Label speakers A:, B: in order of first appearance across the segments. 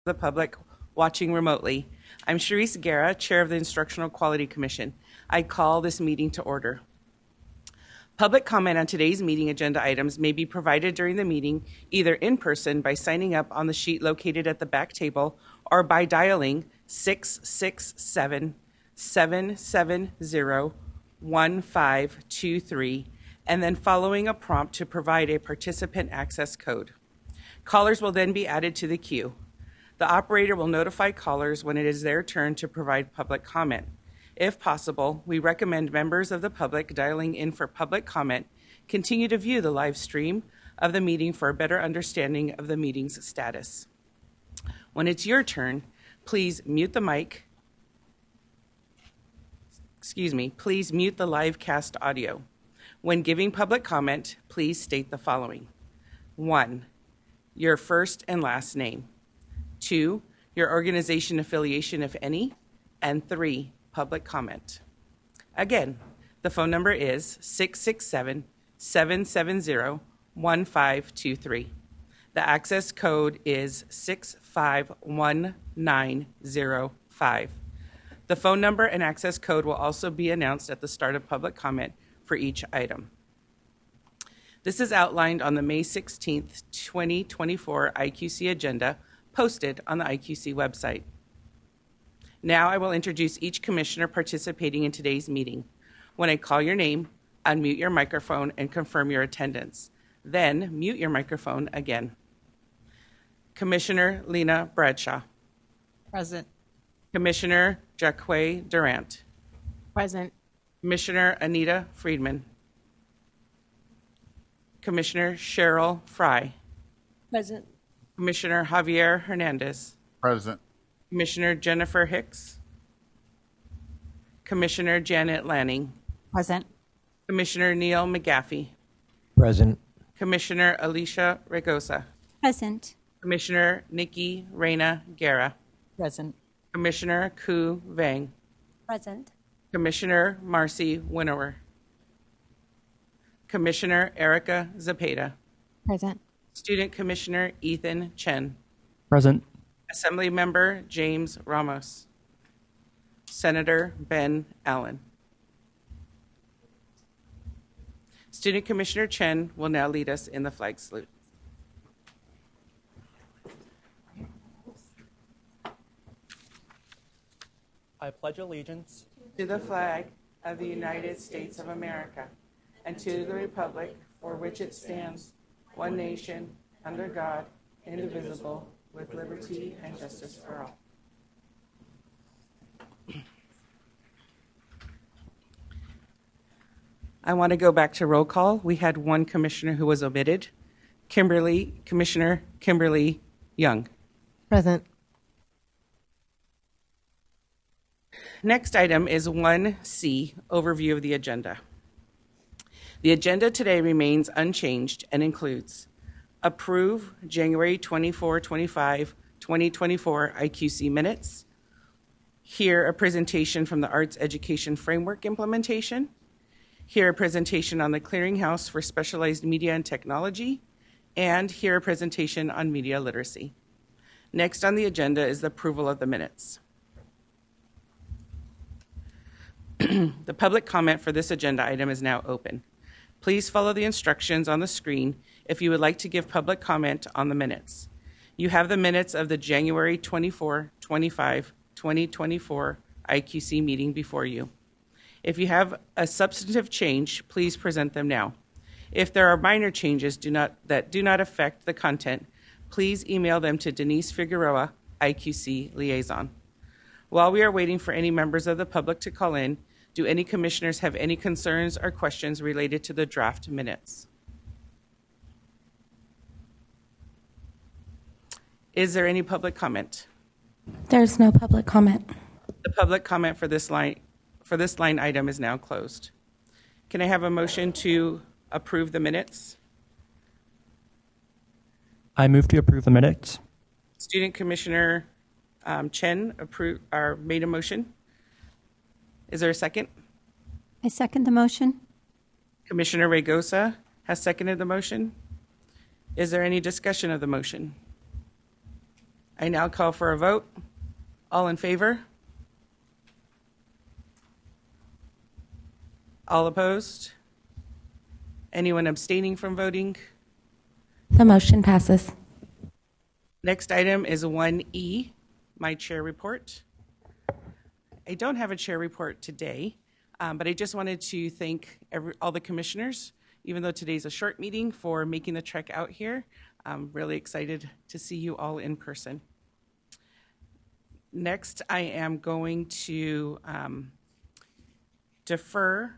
A: the public watching remotely. I'm Charisse Guerra, Chair of the Instructional Quality Commission. I call this meeting to order. Public comment on today's meeting agenda items may be provided during the meeting either in person by signing up on the sheet located at the back table or by dialing 667-770-1523 and then following a prompt to provide a participant access code. Callers will then be added to the queue. The operator will notify callers when it is their turn to provide public comment. If possible, we recommend members of the public dialing in for public comment continue to view the live stream of the meeting for a better understanding of the meeting's status. When it's your turn, please mute the mic. Please mute the live cast audio. When giving public comment, please state the following. 1, your first and last name. 2, your organization affiliation, if any. And 3, public comment. Again, the phone number is 667-770-1523. The access code is 651905. The phone number and access code will also be announced at the start of public comment for each item. This is outlined on the May 16th, 2024 IQC agenda posted on the IQC website. Now I will introduce each commissioner participating in today's meeting. When I call your name, unmute your microphone and confirm your attendance. Then mute your microphone again. Commissioner Lena Bradshaw.
B: Present.
A: Commissioner Jaquay Durant.
B: Present.
A: Commissioner Anita Friedman. Commissioner Cheryl Fry.
B: Present.
A: Commissioner Javier Hernandez.
C: Present.
A: Commissioner Jennifer Hicks. Commissioner Janet Lanning.
B: Present.
A: Commissioner Neil McGaffey.
D: Present.
A: Commissioner Alicia Regosa.
E: Present.
A: Commissioner Nikki Reyna Guerra.
B: Present.
A: Commissioner Ku Vang.
E: Present.
A: Commissioner Marcy Winower. Commissioner Erica Zapata.
E: Present.
A: Student Commissioner Ethan Chen.
D: Present.
A: Assembly Member James Ramos. Senator Ben Allen. Student Commissioner Chen will now lead us in the flag salute.
F: I pledge allegiance
A: To the flag of the United States of America and to the republic for which it stands, one nation, under God, indivisible, with liberty and justice for all. I want to go back to roll call. We had one commissioner who was omitted. Commissioner Kimberly Young.
B: Present.
A: Next item is 1C, overview of the agenda. The agenda today remains unchanged and includes approve January 24, 2024 IQC minutes, hear a presentation from the Arts Education Framework implementation, hear a presentation on the Clearinghouse for Specialized Media and Technology, and hear a presentation on media literacy. Next on the agenda is the approval of the minutes. The public comment for this agenda item is now open. Please follow the instructions on the screen if you would like to give public comment on the minutes. You have the minutes of the January 24, 2024 IQC meeting before you. If you have a substantive change, please present them now. If there are minor changes that do not affect the content, please email them to Denise Figueroa, IQC Liaison. While we are waiting for any members of the public to call in, do any commissioners have any concerns or questions related to the draft minutes? Is there any public comment?
E: There's no public comment.
A: The public comment for this line item is now closed. Can I have a motion to approve the minutes?
D: I move to approve the minutes.
A: Student Commissioner Chen made a motion. Is there a second?
E: I second the motion.
A: Commissioner Regosa has seconded the motion. Is there any discussion of the motion? I now call for a vote. All in favor? All opposed? Anyone abstaining from voting?
E: The motion passes.
A: Next item is 1E, my chair report. I don't have a chair report today, but I just wanted to thank all the commissioners, even though today's a short meeting, for making the trek out here. I'm really excited to see you all in person. Next, I am going to defer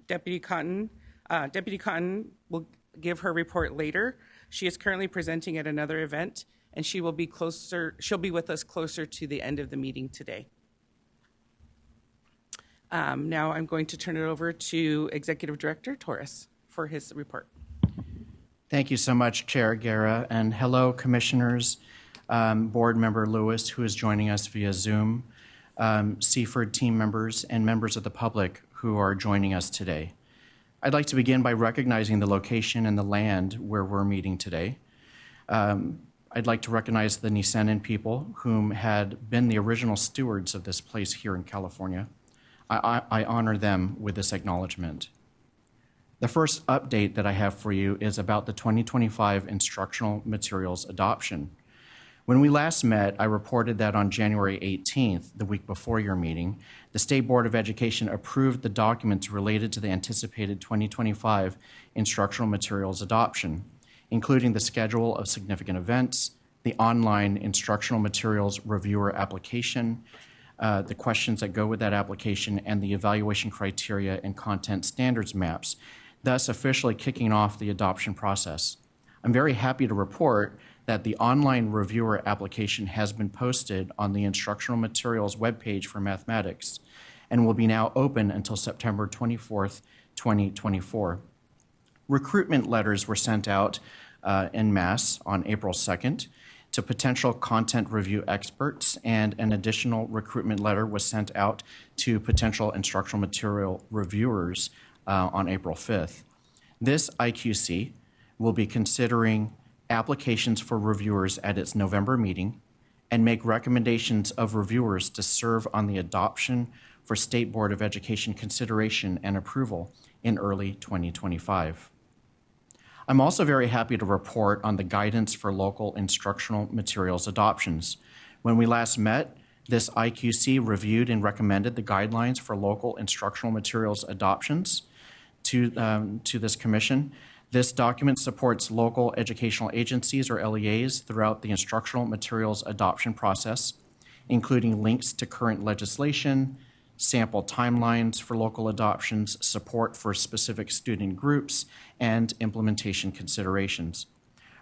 A: Deputy Cotton. Deputy Cotton will give her report later. She is currently presenting at another event, and she will be closer. She'll be with us closer to the end of the meeting today. Now I'm going to turn it over to Executive Director Torres for his report.
C: Thank you so much, Chair Guerra, and hello, Commissioners, Board Member Lewis, who is joining us via Zoom, Seaford team members, and members of the public who are joining us today. I'd like to begin by recognizing the location and the land where we're meeting today. I'd like to recognize the Nisenan people whom had been the original stewards of this place here in California. I honor them with this acknowledgement. The first update that I have for you is about the 2025 instructional materials adoption. When we last met, I reported that on January 18th, the week before your meeting, the State Board of Education approved the documents related to the anticipated 2025 instructional materials adoption, including the schedule of significant events, the online instructional materials reviewer application, the questions that go with that application, and the evaluation criteria and content standards maps, thus officially kicking off the adoption process. I'm very happy to report that the online reviewer application has been posted on the instructional materials webpage for mathematics and will be now open until September 24th, 2024. Recruitment letters were sent out en masse on April 2nd to potential content review experts, and an additional recruitment letter was sent out to potential instructional material reviewers on April 5th. This IQC will be considering applications for reviewers at its November meeting and make recommendations of reviewers to serve on the adoption for State Board of Education consideration and approval in early 2025. I'm also very happy to report on the guidance for local instructional materials adoptions. When we last met, this IQC reviewed and recommended the guidelines for local instructional materials adoptions to this commission. This document supports local educational agencies, or LEAs, throughout the instructional materials adoption process, including links to current legislation, sample timelines for local adoptions, support for specific student groups, and implementation considerations.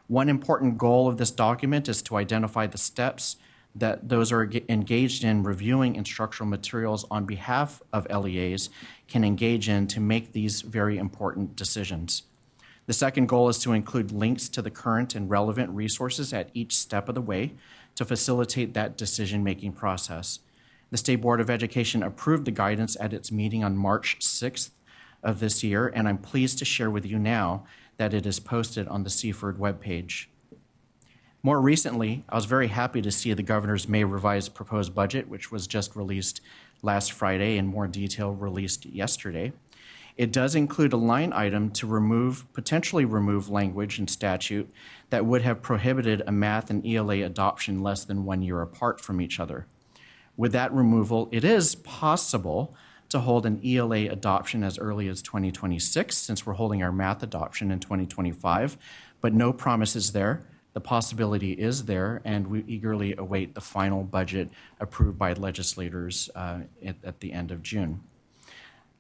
C: One important goal of this document is to identify the steps that those are engaged in reviewing instructional materials on behalf of LEAs can engage in to make these very important decisions. The second goal is to include links to the current and relevant resources at each step of the way to facilitate that decision-making process. The State Board of Education approved the guidance at its meeting on March 6th of this year, and I'm pleased to share with you now that it is posted on the Seaford webpage. More recently, I was very happy to see the Governor's May revised proposed budget, which was just released last Friday and more detail released yesterday. It does include a line item to potentially remove language in statute that would have prohibited a math and ELA adoption less than 1 year apart from each other. With that removal, it is possible to hold an ELA adoption as early as 2026, since we're holding our math adoption in 2025, but no promises there. The possibility is there, and we eagerly await the final budget approved by legislators at the end of June.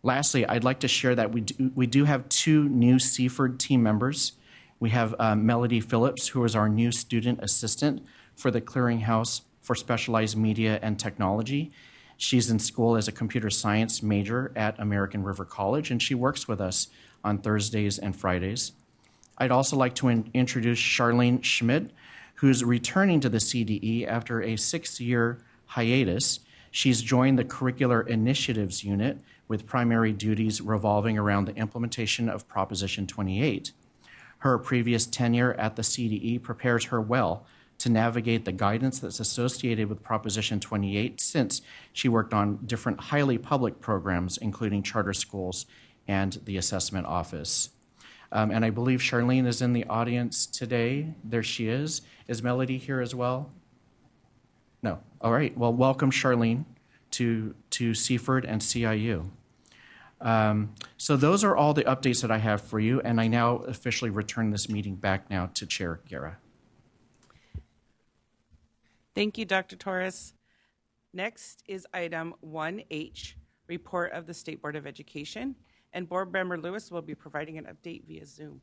C: Lastly, I'd like to share that we do have 2 new Seaford team members. We have Melody Phillips, who is our new student assistant for the Clearinghouse for Specialized Media and Technology. She's in school as a computer science major at American River College, and she works with us on Thursdays and Fridays. I'd also like to introduce Charlene Schmidt, who's returning to the CDE after a 6-year hiatus. She's joined the Curricular Initiatives Unit with primary duties revolving around the implementation of Proposition 28. Her previous tenure at the CDE prepares her well to navigate the guidance that's associated with Proposition 28, since she worked on different highly public programs, including charter schools and the assessment office. And I believe Charlene is in the audience today. There she is. Is Melody here as well? No. All right. Well, welcome, Charlene, to Seaford and CIU. So those are all the updates that I have for you, and I now officially return this meeting back now to Chair Guerra.
A: Thank you, Dr. Torres. Next is item 1H, report of the State Board of Education, and Board Member Lewis will be providing an update via Zoom.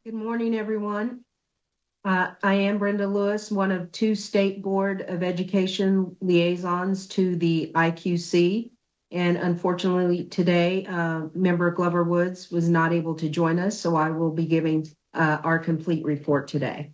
G: Good morning, everyone. I am Brenda Lewis, one of two State Board of Education liaisons to the IQC. And unfortunately today, member Glover Woods was not able to join us, so I will be giving our complete report today.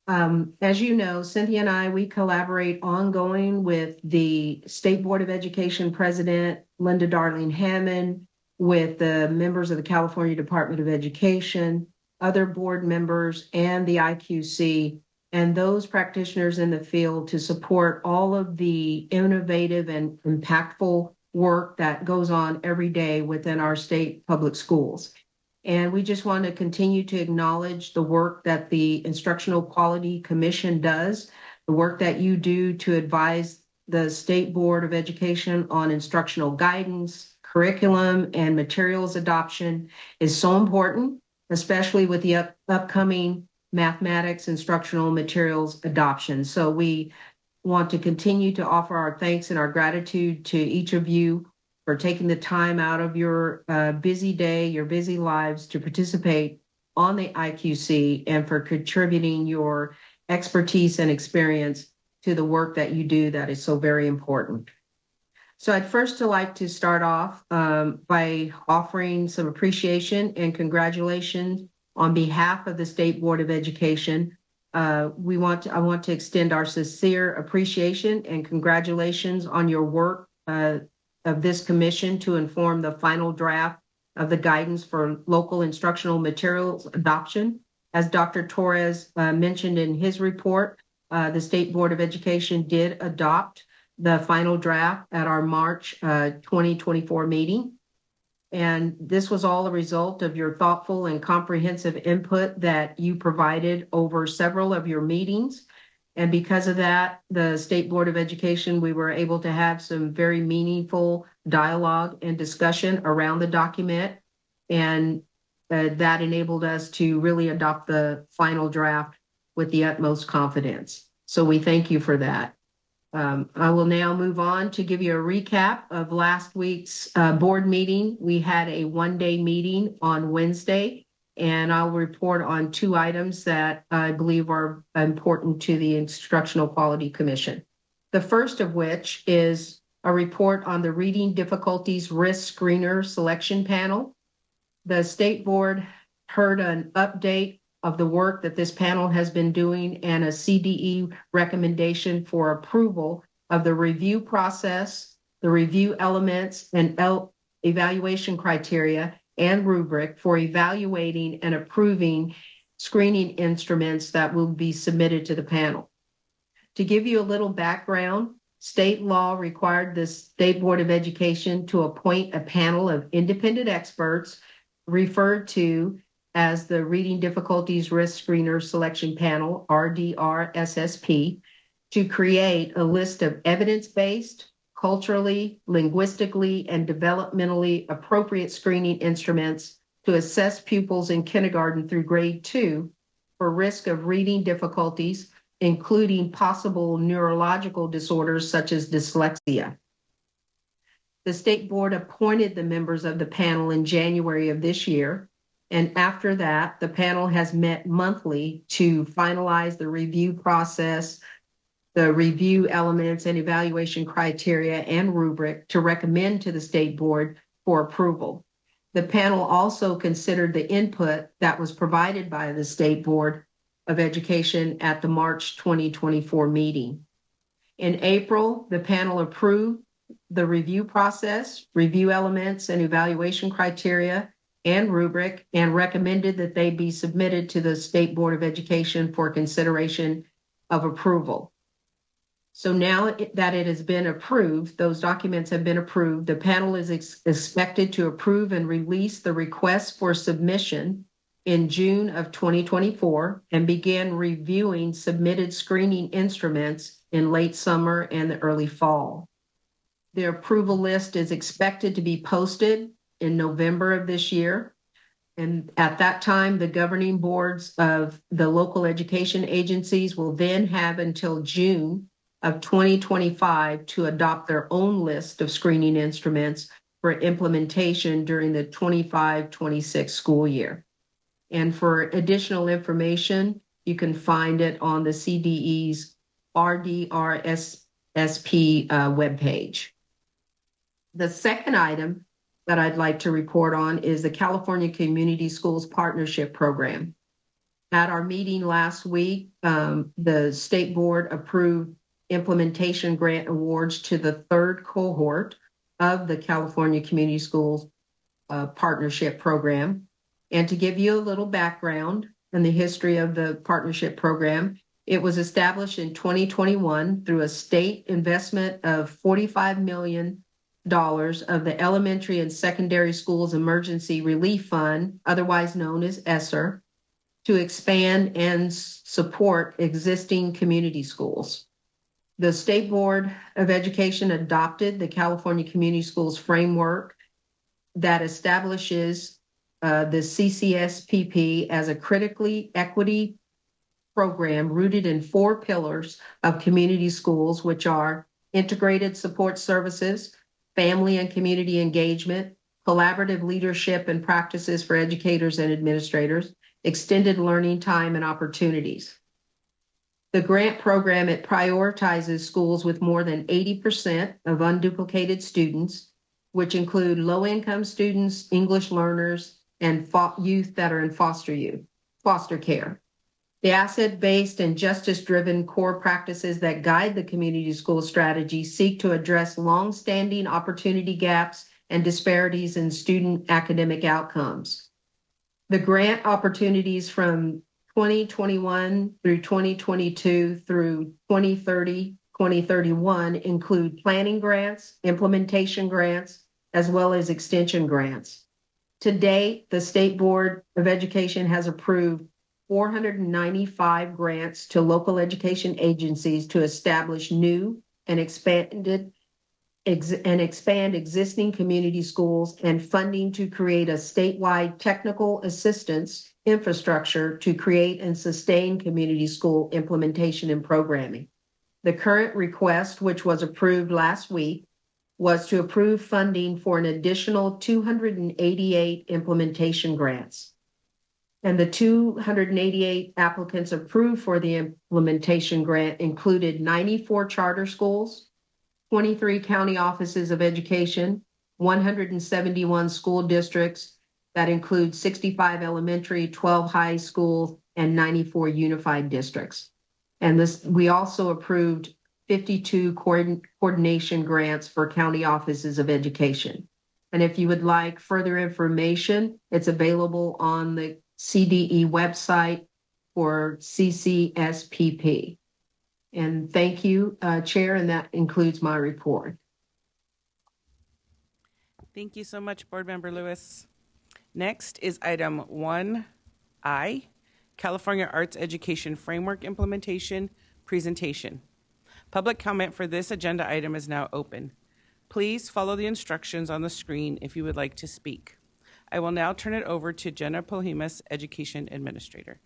G: As you know, Cynthia and I, we collaborate ongoing with the State Board of Education President, Linda Darling Hammond, with the members of the California Department of Education, other board members, and the IQC, and those practitioners in the field to support all of the innovative and impactful work that goes on every day within our state public schools. And we just want to continue to acknowledge the work that the Instructional Quality Commission does, the work that you do to advise the State Board of Education on instructional guidance, curriculum, and materials adoption is so important, especially with the upcoming mathematics instructional materials adoption. So we want to continue to offer our thanks and our gratitude to each of you for taking the time out of your busy day, your busy lives to participate on the IQC and for contributing your expertise and experience to the work that you do that is so very important. So I'd first like to start off by offering some appreciation and congratulations on behalf of the State Board of Education. I want to extend our sincere appreciation and congratulations on your work of this commission to inform the final draft of the guidance for local instructional materials adoption. As Dr. Torres mentioned in his report, the State Board of Education did adopt the final draft at our March 2024 meeting. And this was all a result of your thoughtful and comprehensive input that you provided over several of your meetings. And because of that, the State Board of Education, we were able to have some very meaningful dialogue and discussion around the document. And that enabled us to really adopt the final draft with the utmost confidence. So we thank you for that. I will now move on to give you a recap of last week's board meeting. We had a one-day meeting on Wednesday, and I'll report on two items that I believe are important to the Instructional Quality Commission. The first of which is a report on the Reading Difficulties Risk Screener Selection Panel. The State Board heard an update of the work that this panel has been doing and a CDE recommendation for approval of the review process, the review elements, and evaluation criteria and rubric for evaluating and approving screening instruments that will be submitted to the panel. To give you a little background, state law required the State Board of Education to appoint a panel of independent experts referred to as the Reading Difficulties Risk Screener Selection Panel, RDR-SSP, to create a list of evidence-based, culturally, linguistically, and developmentally appropriate screening instruments to assess pupils in kindergarten through grade 2 for risk of reading difficulties, including possible neurological disorders such as dyslexia. The State Board appointed the members of the panel in January of this year, and after that, the panel has met monthly to finalize the review process, the review elements and evaluation criteria and rubric to recommend to the State Board for approval. The panel also considered the input that was provided by the State Board of Education at the March 2024 meeting. In April, the panel approved the review process, review elements and evaluation criteria, and rubric and recommended that they be submitted to the State Board of Education for consideration of approval. So now that it has been approved, those documents have been approved, the panel is expected to approve and release the request for submission in June of 2024 and begin reviewing submitted screening instruments in late summer and the early fall. The approval list is expected to be posted in November of this year. And at that time, the governing boards of the local education agencies will then have until June of 2025 to adopt their own list of screening instruments for implementation during the 25-26 school year. And for additional information, you can find it on the CDE's RDRSSP webpage. The second item that I'd like to report on is the California Community Schools Partnership Program. At our meeting last week, the state board approved implementation grant awards to the third cohort of the California Community Schools Partnership Program. And to give you a little background in the history of the partnership program, it was established in 2021 through a state investment of $45 million of the Elementary and Secondary Schools Emergency Relief Fund, otherwise known as ESSER, to expand and support existing community schools. The State Board of Education adopted the California Community Schools Framework that establishes the CCSPP as a critically equity program rooted in 4 pillars of community schools, which are integrated support services, family and community engagement, collaborative leadership and practices for educators and administrators, extended learning time and opportunities. The grant program, it prioritizes schools with more than 80% of unduplicated students, which include low-income students, English learners, and youth that are in foster care. The asset-based and justice-driven core practices that guide the community school strategy seek to address long-standing opportunity gaps and disparities in student academic outcomes. The grant opportunities from 2021 through 2022 through 2030, 2031 include planning grants, implementation grants, as well as extension grants. To date, the State Board of Education has approved 495 grants to local education agencies to establish new and expand existing community schools, and funding to create a statewide technical assistance infrastructure to create and sustain community school implementation and programming. The current request, which was approved last week, was to approve funding for an additional 288 implementation grants. And the 288 applicants approved for the implementation grant included 94 charter schools, 23 county offices of education, 171 school districts that include 65 elementary, 12 high schools, and 94 unified districts. And we also approved 52 coordination grants for county offices of education. And if you would like further information, it's available on the CDE website for CCSPP. And thank you, Chair, and that includes my report.
A: Thank you so much, Board Member Lewis. Next is item 1I, California Arts Education Framework Implementation Presentation. Public comment for this agenda item is now open. Please follow the instructions on the screen if you would like to speak. I will now turn it over to Jenna Polhemus, Education Administrator.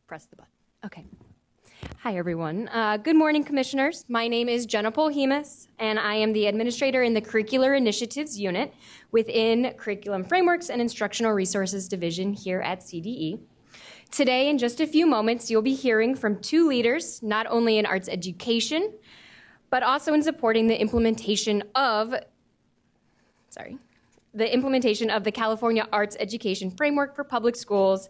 H: Press the button. Okay. Hi, everyone. Good morning, Commissioners. My name is Jenna Polhemus, and I am the Administrator in the Curricular Initiatives Unit within Curriculum Frameworks and Instructional Resources Division here at CDE. Today, in just a few moments, you'll be hearing from 2 leaders, not only in arts education, but also in supporting the implementation of, the implementation of the California Arts Education Framework for Public Schools,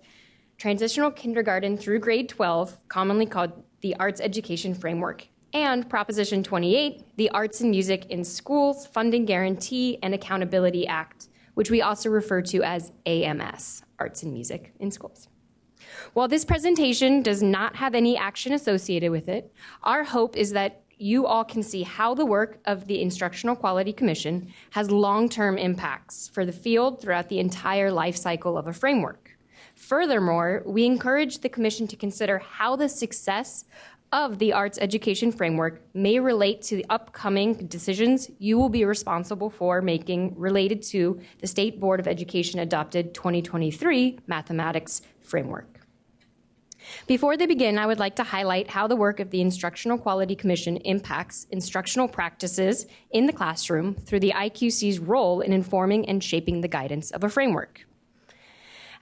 H: Transitional Kindergarten through Grade 12, commonly called the Arts Education Framework, and Proposition 28, the Arts and Music in Schools Funding Guarantee and Accountability Act, which we also refer to as AMS, Arts and Music in Schools. While this presentation does not have any action associated with it, our hope is that you all can see how the work of the Instructional Quality Commission has long-term impacts for the field throughout the entire life cycle of a framework. Furthermore, we encourage the Commission to consider how the success of the Arts Education Framework may relate to the upcoming decisions you will be responsible for making related to the State Board of Education adopted 2023 Mathematics Framework. Before they begin, I would like to highlight how the work of the Instructional Quality Commission impacts instructional practices in the classroom through the IQC's role in informing and shaping the guidance of a framework.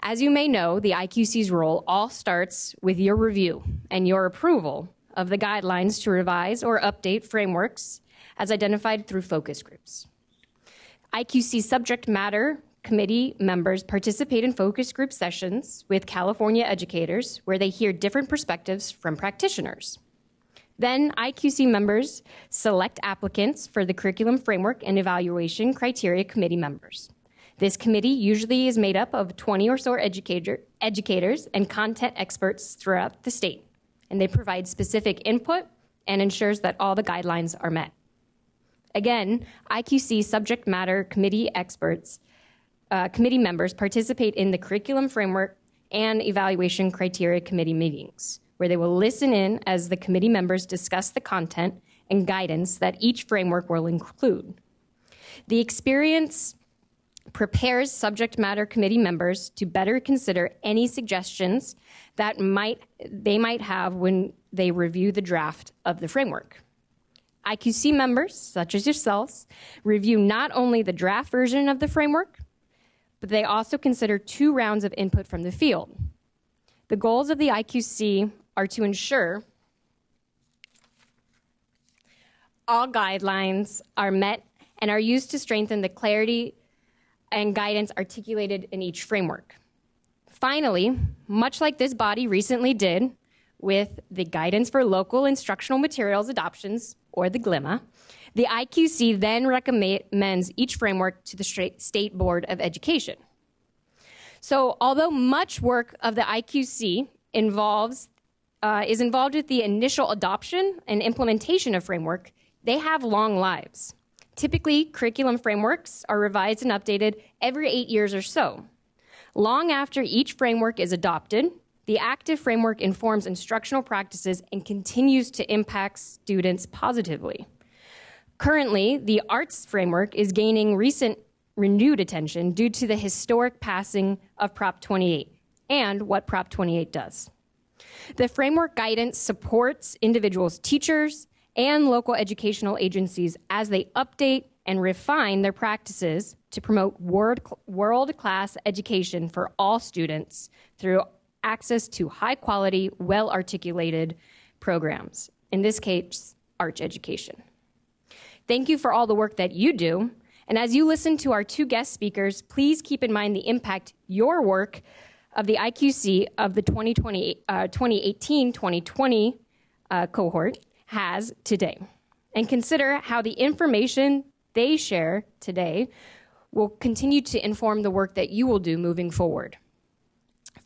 H: As you may know, the IQC's role all starts with your review and your approval of the guidelines to revise or update frameworks as identified through focus groups. IQC subject matter committee members participate in focus group sessions with California educators where they hear different perspectives from practitioners. Then IQC members select applicants for the curriculum framework and evaluation criteria committee members. This committee usually is made up of 20 or so educators and content experts throughout the state, and they provide specific input and ensures that all the guidelines are met. Again, IQC subject matter committee experts committee members participate in the curriculum framework and evaluation criteria committee meetings, where they will listen in as the committee members discuss the content and guidance that each framework will include. The experience prepares subject matter committee members to better consider any suggestions that they might have when they review the draft of the framework. IQC members, such as yourselves, review not only the draft version of the framework, but they also consider 2 rounds of input from the field. The goals of the IQC are to ensure all guidelines are met and are used to strengthen the clarity and guidance articulated in each framework. Finally, much like this body recently did with the Guidance for Local Instructional Materials Adoptions, or the GLIMA, the IQC then recommends each framework to the State Board of Education. So although much work of the IQC is involved with the initial adoption and implementation of framework, they have long lives. Typically, curriculum frameworks are revised and updated every 8 years or so. Long after each framework is adopted, the active framework informs instructional practices and continues to impact students positively. Currently, the arts framework is gaining recent renewed attention due to the historic passing of Prop 28 and what Prop 28 does. The framework guidance supports individuals, teachers, and local educational agencies as they update and refine their practices to promote world-class education for all students through access to high-quality, well-articulated programs, in this case, arts education. Thank you for all the work that you do. And as you listen to our 2 guest speakers, please keep in mind the impact your work of the IQC of the 2018-2020 cohort has today. And consider how the information they share today will continue to inform the work that you will do moving forward.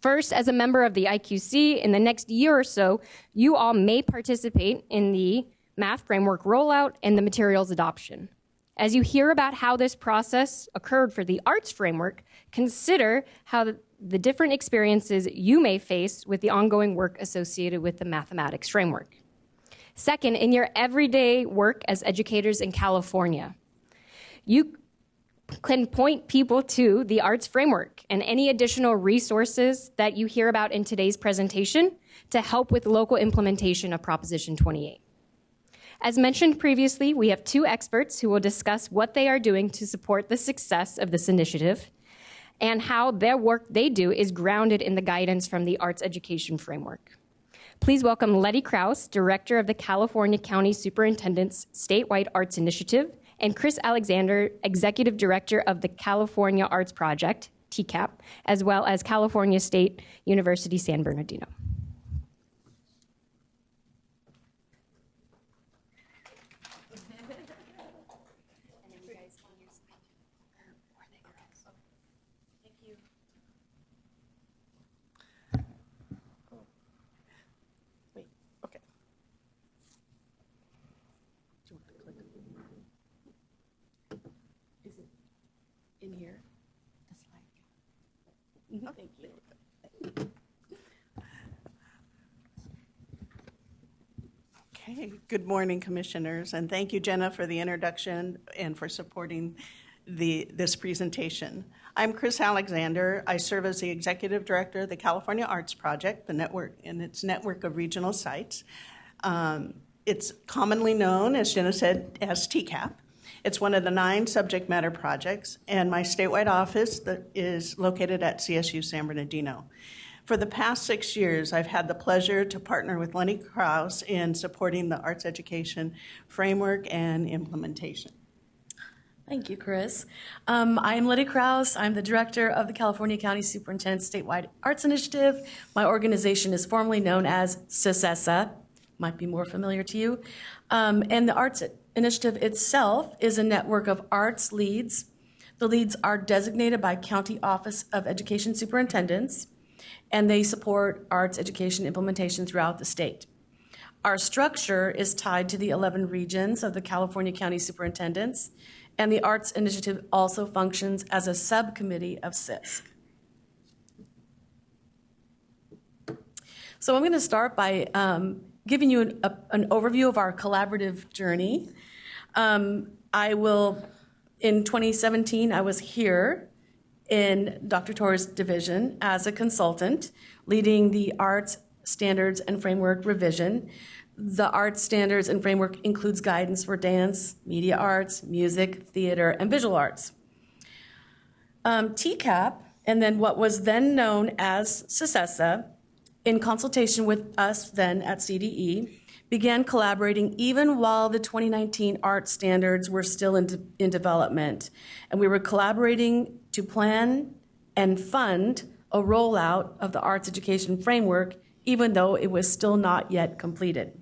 H: First, as a member of the IQC, in the next year or so, you all may participate in the math framework rollout and the materials adoption. As you hear about how this process occurred for the arts framework, consider how the different experiences you may face with the ongoing work associated with the mathematics framework. Second, in your everyday work as educators in California, you can point people to the arts framework and any additional resources that you hear about in today's presentation to help with local implementation of Proposition 28. As mentioned previously, we have 2 experts who will discuss what they are doing to support the success of this initiative and how their work they do is grounded in the guidance from the Arts Education Framework. Please welcome Letty Krause, Director of the California County Superintendent's Statewide Arts Initiative, and Chris Alexander, Executive Director of the California Arts Project, TCAP, as well as California State University San Bernardino.
A: Wait, okay. Do you want to click? Is it in here? The slide. Thank you. Okay, good morning, Commissioners, and thank you, Jenna, for the introduction and for supporting this presentation. I'm Chris Alexander. I serve as the Executive Director of the California Arts Project, the network, and its network of regional sites. It's commonly known, as Jenna said, as TCAP. It's one of the 9 subject matter projects, and my statewide office is located at CSU San Bernardino. For the past 6 years, I've had the pleasure to partner with Lenny Krause in supporting the arts education framework and implementation.
I: Thank you, Chris. I am Liddy Krause. I'm the director of the California County Superintendent's Statewide Arts Initiative. My organization is formally known as CISESA, might be more familiar to you. And the Arts Initiative itself is a network of arts leads. The leads are designated by County Office of Education Superintendents, and they support arts education implementation throughout the state. Our structure is tied to the 11 regions of the California County Superintendents, and the Arts Initiative also functions as a subcommittee of CISC. So I'm going to start by giving you an overview of our collaborative journey. In 2017, I was here in Dr. Torres' division as a consultant, leading the Arts Standards and Framework revision. The Arts Standards and Framework includes guidance for dance, media arts, music, theater, and visual arts. TCAP, and then what was then known as CISESA, in consultation with us then at CDE, began collaborating even while the 2019 art standards were still in development. And we were collaborating to plan and fund a rollout of the arts education framework, even though it was still not yet completed.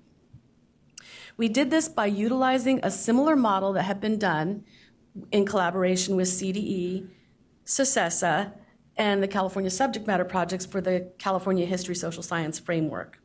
I: We did this by utilizing a similar model that had been done in collaboration with CDE, CISESA, and the California Subject Matter Projects for the California History Social Science Framework.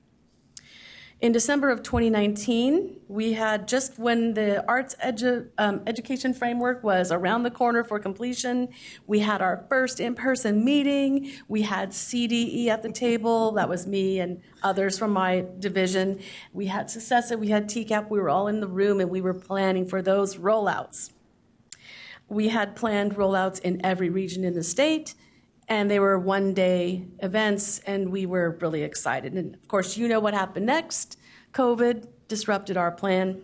I: In December of 2019, we had, just when the arts education framework was around the corner for completion, we had our first in-person meeting. We had CDE at the table. That was me and others from my division. We had CISESA, we had TCAP. We were all in the room, and we were planning for those rollouts. We had planned rollouts in every region in the state, and they were one-day events, and we were really excited. And of course, you know what happened next. COVID disrupted our plan.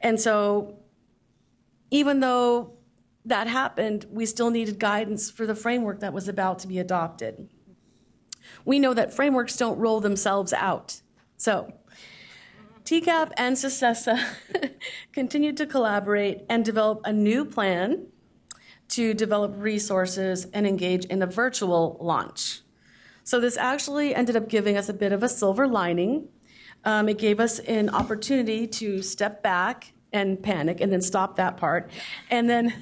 I: And so even though that happened, we still needed guidance for the framework that was about to be adopted. We know that frameworks don't roll themselves out. So TCAP and CISESA continued to collaborate and develop a new plan to develop resources and engage in a virtual launch. So this actually ended up giving us a bit of a silver lining. It gave us an opportunity to step back and panic and then stop that part and then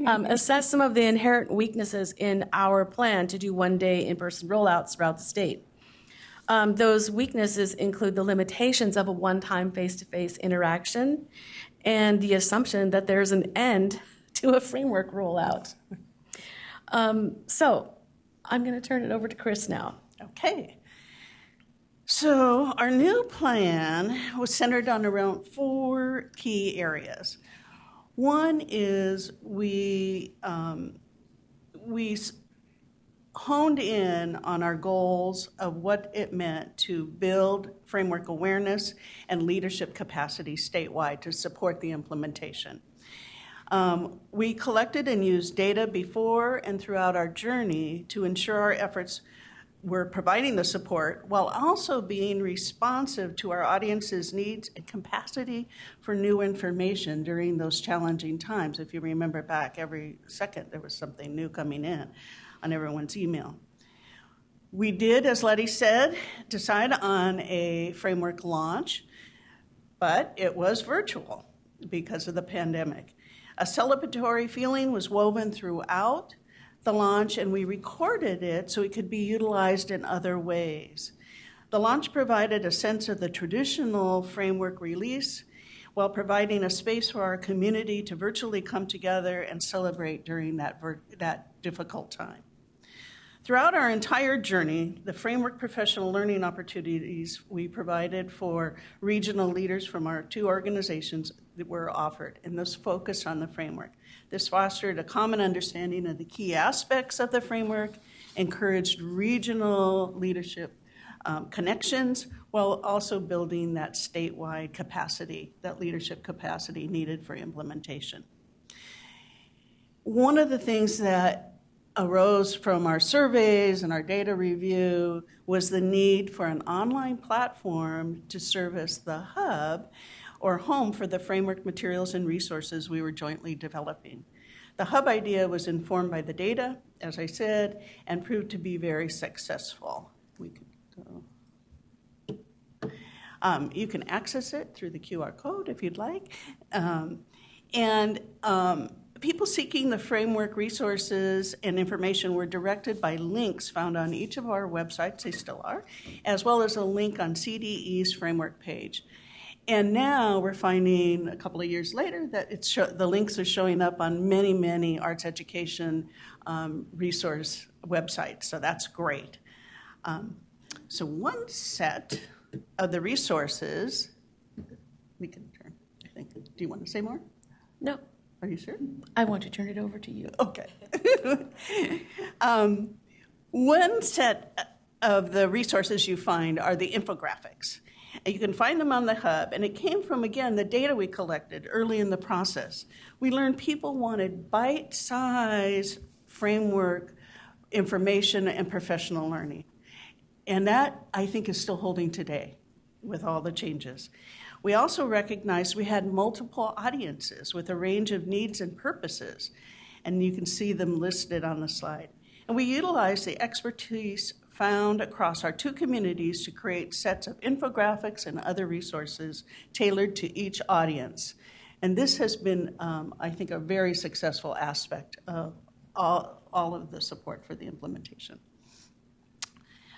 I: assess some of the inherent weaknesses in our plan to do one-day in-person rollouts throughout the state. Those weaknesses include the limitations of a one-time face-to-face interaction and the assumption that there's an end to a framework rollout. So I'm going to turn it over to Chris now.
A: Okay. So our new plan was centered on around 4 key areas. One is we honed in on our goals of what it meant to build framework awareness and leadership capacity statewide to support the implementation. We collected and used data before and throughout our journey to ensure our efforts
J: we're providing the support while also being responsive to our audience's needs and capacity for new information during those challenging times. If you remember back, every second there was something new coming in on everyone's email. We did, as Letty said, decide on a framework launch, but it was virtual because of the pandemic. A celebratory feeling was woven throughout the launch, and we recorded it so it could be utilized in other ways. The launch provided a sense of the traditional framework release while providing a space for our community to virtually come together and celebrate during that difficult time. Throughout our entire journey, the framework professional learning opportunities we provided for regional leaders from our 2 organizations that were offered, and this focused on the framework. This fostered a common understanding of the key aspects of the framework, encouraged regional leadership connections, while also building that statewide capacity, that leadership capacity needed for implementation. One of the things that arose from our surveys and our data review was the need for an online platform to service the hub or home for the framework materials and resources we were jointly developing. The hub idea was informed by the data, as I said, and proved to be very successful. We could go. You can access it through the QR code if you'd like. People seeking the framework resources and information were directed by links found on each of our websites, they still are, as well as a link on CDE's framework page. And now we're finding a couple of years later that the links are showing up on many, many arts education resource websites, so that's great. So one set of the resources, we can turn, I think. Do you want to say more?
I: No.
J: Are you sure?
I: I want to turn it over to you.
J: Okay. One set of the resources you find are the infographics. And you can find them on the hub, and it came from, again, the data we collected early in the process. We learned people wanted bite-sized framework information and professional learning. And that, I think, is still holding today with all the changes. We also recognized we had multiple audiences with a range of needs and purposes, and you can see them listed on the slide. And we utilized the expertise found across our 2 communities to create sets of infographics and other resources tailored to each audience. And this has been, I think, a very successful aspect of all of the support for the implementation.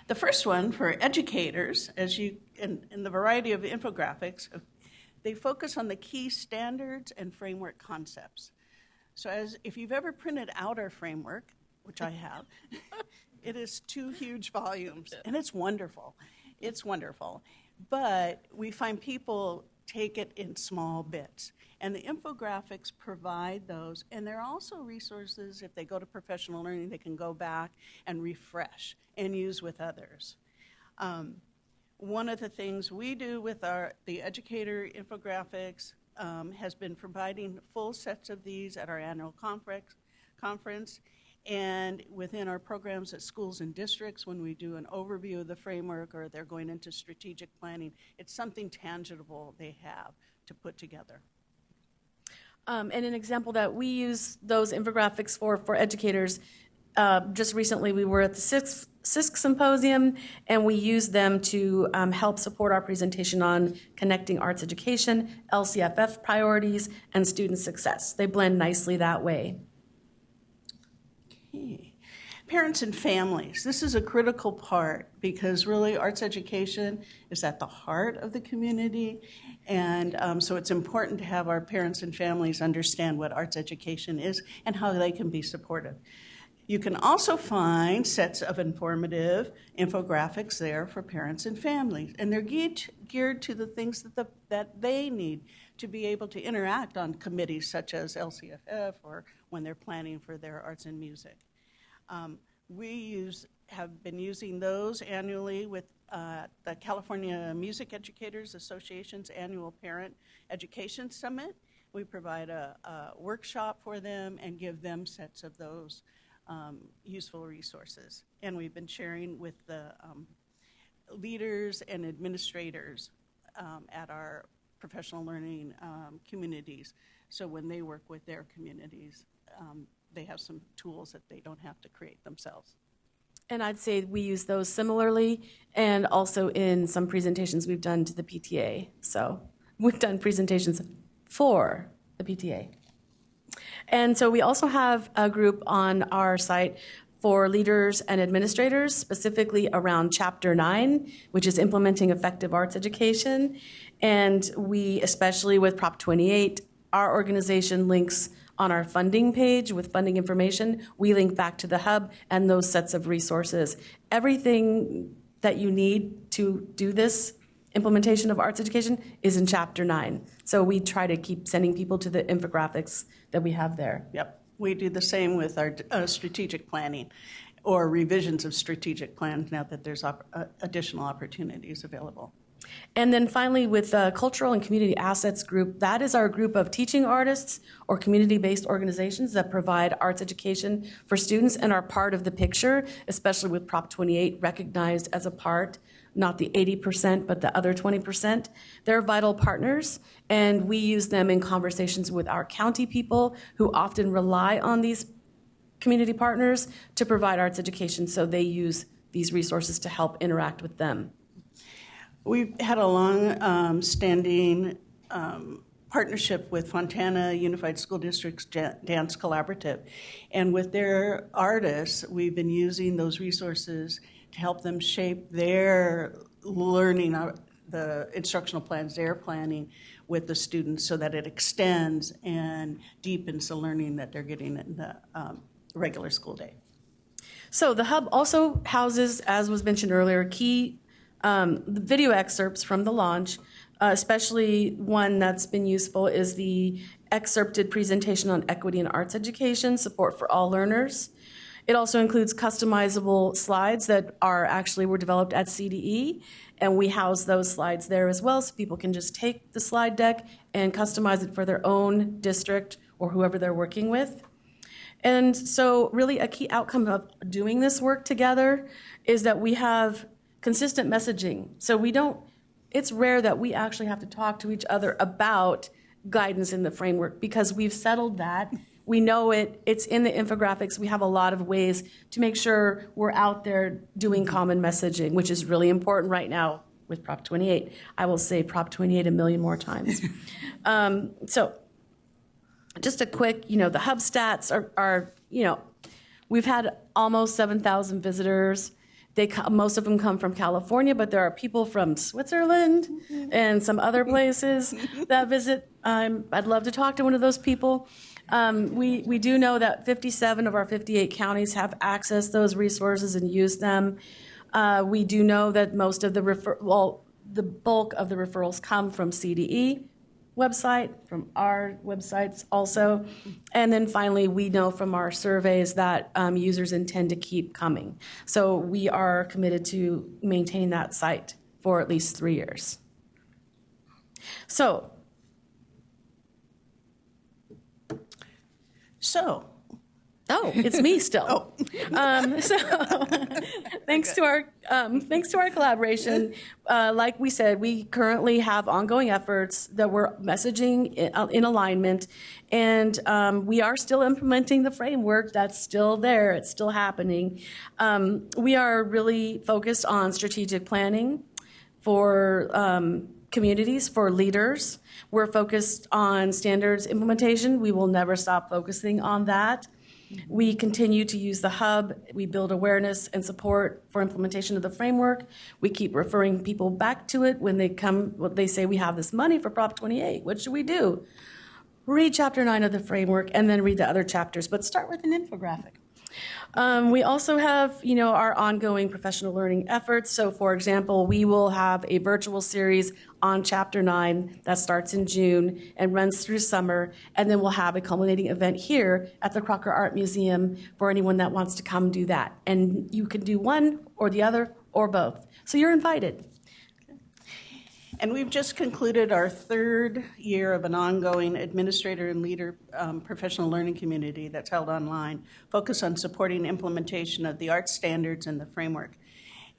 J: The first one for educators, in the variety of infographics, they focus on the key standards and framework concepts. So if you've ever printed out our framework, which I have, it is 2 huge volumes, and it's wonderful. It's wonderful. But we find people take it in small bits. And the infographics provide those, and they're also resources. If they go to professional learning, they can go back and refresh and use with others. One of the things we do with the educator infographics has been providing full sets of these at our annual conference and within our programs at schools and districts when we do an overview of the framework or they're going into strategic planning. It's something tangible they have to put together.
I: And an example that we use those infographics for educators, just recently we were at the CISC Symposium, and we used them to help support our presentation on connecting arts education, LCFF priorities, and student success. They blend nicely that way.
J: Okay. Parents and families. This is a critical part because really arts education is at the heart of the community. And so it's important to have our parents and families understand what arts education is and how they can be supportive. You can also find sets of informative infographics there for parents and families. And they're geared to the things that they need to be able to interact on committees such as LCFF or when they're planning for their arts and music. We have been using those annually with the California Music Educators Association's annual Parent Education Summit. We provide a workshop for them and give them sets of those useful resources. And we've been sharing with the leaders and administrators at our professional learning communities. So when they work with their communities, they have some tools that they don't have to create themselves.
I: And I'd say we use those similarly, and also in some presentations we've done to the PTA. So we've done presentations for the PTA. And so we also have a group on our site for leaders and administrators, specifically around Chapter 9, which is implementing effective arts education. And we, especially with Prop 28, our organization links on our funding page with funding information. We link back to the hub and those sets of resources. Everything that you need to do this implementation of arts education is in Chapter 9. So we try to keep sending people to the infographics that we have there.
J: Yep. We do the same with our strategic planning or revisions of strategic plans now that there's additional opportunities available.
I: And then finally, with the Cultural and Community Assets Group, that is our group of teaching artists or community-based organizations that provide arts education for students and are part of the picture, especially with Prop 28 recognized as a part, not the 80%, but the other 20%. They're vital partners, and we use them in conversations with our county people who often rely on these community partners to provide arts education, so they use these resources to help interact with them.
J: We've had a long-standing partnership with Fontana Unified School District's Dance Collaborative. And with their artists, we've been using those resources to help them shape their learning, the instructional plans they're planning with the students so that it extends and deepens the learning that they're getting in the regular school day.
I: So the hub also houses, as was mentioned earlier, key video excerpts from the launch, especially one that's been useful is the excerpted presentation on equity in arts education, support for all learners. It also includes customizable slides that were developed at CDE, and we house those slides there as well, so people can just take the slide deck and customize it for their own district or whoever they're working with. And so really a key outcome of doing this work together is that we have consistent messaging. So it's rare that we actually have to talk to each other about guidance in the framework because we've settled that. We know it's in the infographics. We have a lot of ways to make sure we're out there doing common messaging, which is really important right now with Prop 28. I will say Prop 28 a million more times. So just a quick, the hub stats are we've had almost 7,000 visitors. Most of them come from California, but there are people from Switzerland and some other places that visit. I'd love to talk to one of those people. We do know that 57 of our 58 counties have accessed those resources and used them. We do know that most of the bulk of the referrals come from CDE website, from our websites also. And then finally, we know from our surveys that users intend to keep coming. So we are committed to maintain that site for at least 3 years. So it's me still. Thanks to our collaboration, like we said, we currently have ongoing efforts that we're messaging in alignment, and we are still implementing the framework. That's still there. It's still happening. We are really focused on strategic planning for communities, for leaders. We're focused on standards implementation. We will never stop focusing on that. We continue to use the hub. We build awareness and support for implementation of the framework. We keep referring people back to it when they come. They say, we have this money for Prop 28. What should we do? Read Chapter 9 of the framework and then read the other chapters, but start with an infographic. We also have, our ongoing professional learning efforts. So, for example, we will have a virtual series on Chapter 9 that starts in June and runs through summer, and then we'll have a culminating event here at the Crocker Art Museum for anyone that wants to come do that. And you can do one or the other or both. So you're invited.
J: And we've just concluded our third year of an ongoing administrator and leader professional learning community that's held online, focused on supporting implementation of the art standards and the framework.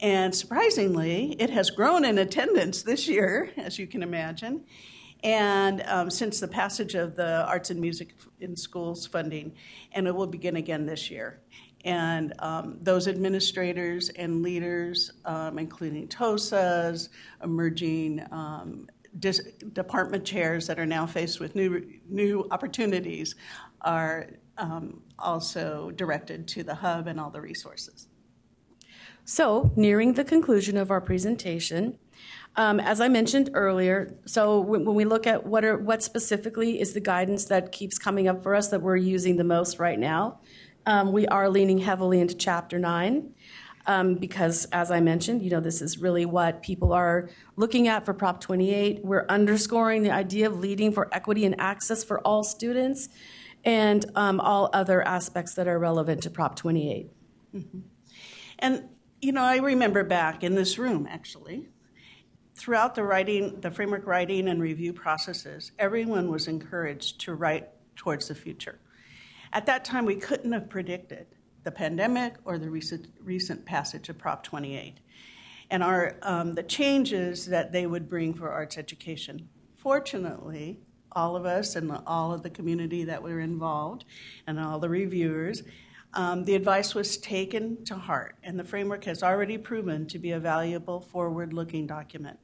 J: And surprisingly, it has grown in attendance this year, as you can imagine, and since the passage of the Arts and Music in Schools funding, and it will begin again this year. And those administrators and leaders, including TOSAs, emerging department chairs that are now faced with new opportunities, are also directed to the hub and all the resources.
I: So, nearing the conclusion of our presentation, as I mentioned earlier, so when we look at what specifically is the guidance that keeps coming up for us that we're using the most right now, we are leaning heavily into Chapter 9 because, as I mentioned, this is really what people are looking at for Prop 28. We're underscoring the idea of leading for equity and access for all students and all other aspects that are relevant to Prop 28.
J: Mm-hmm. And I remember back in this room, actually, throughout the framework writing and review processes, everyone was encouraged to write towards the future. At that time, we couldn't have predicted the pandemic or the recent passage of Prop 28 and the changes that they would bring for arts education. Fortunately, all of us and all of the community that were involved and all the reviewers, the advice was taken to heart, and the framework has already proven to be a valuable forward-looking document.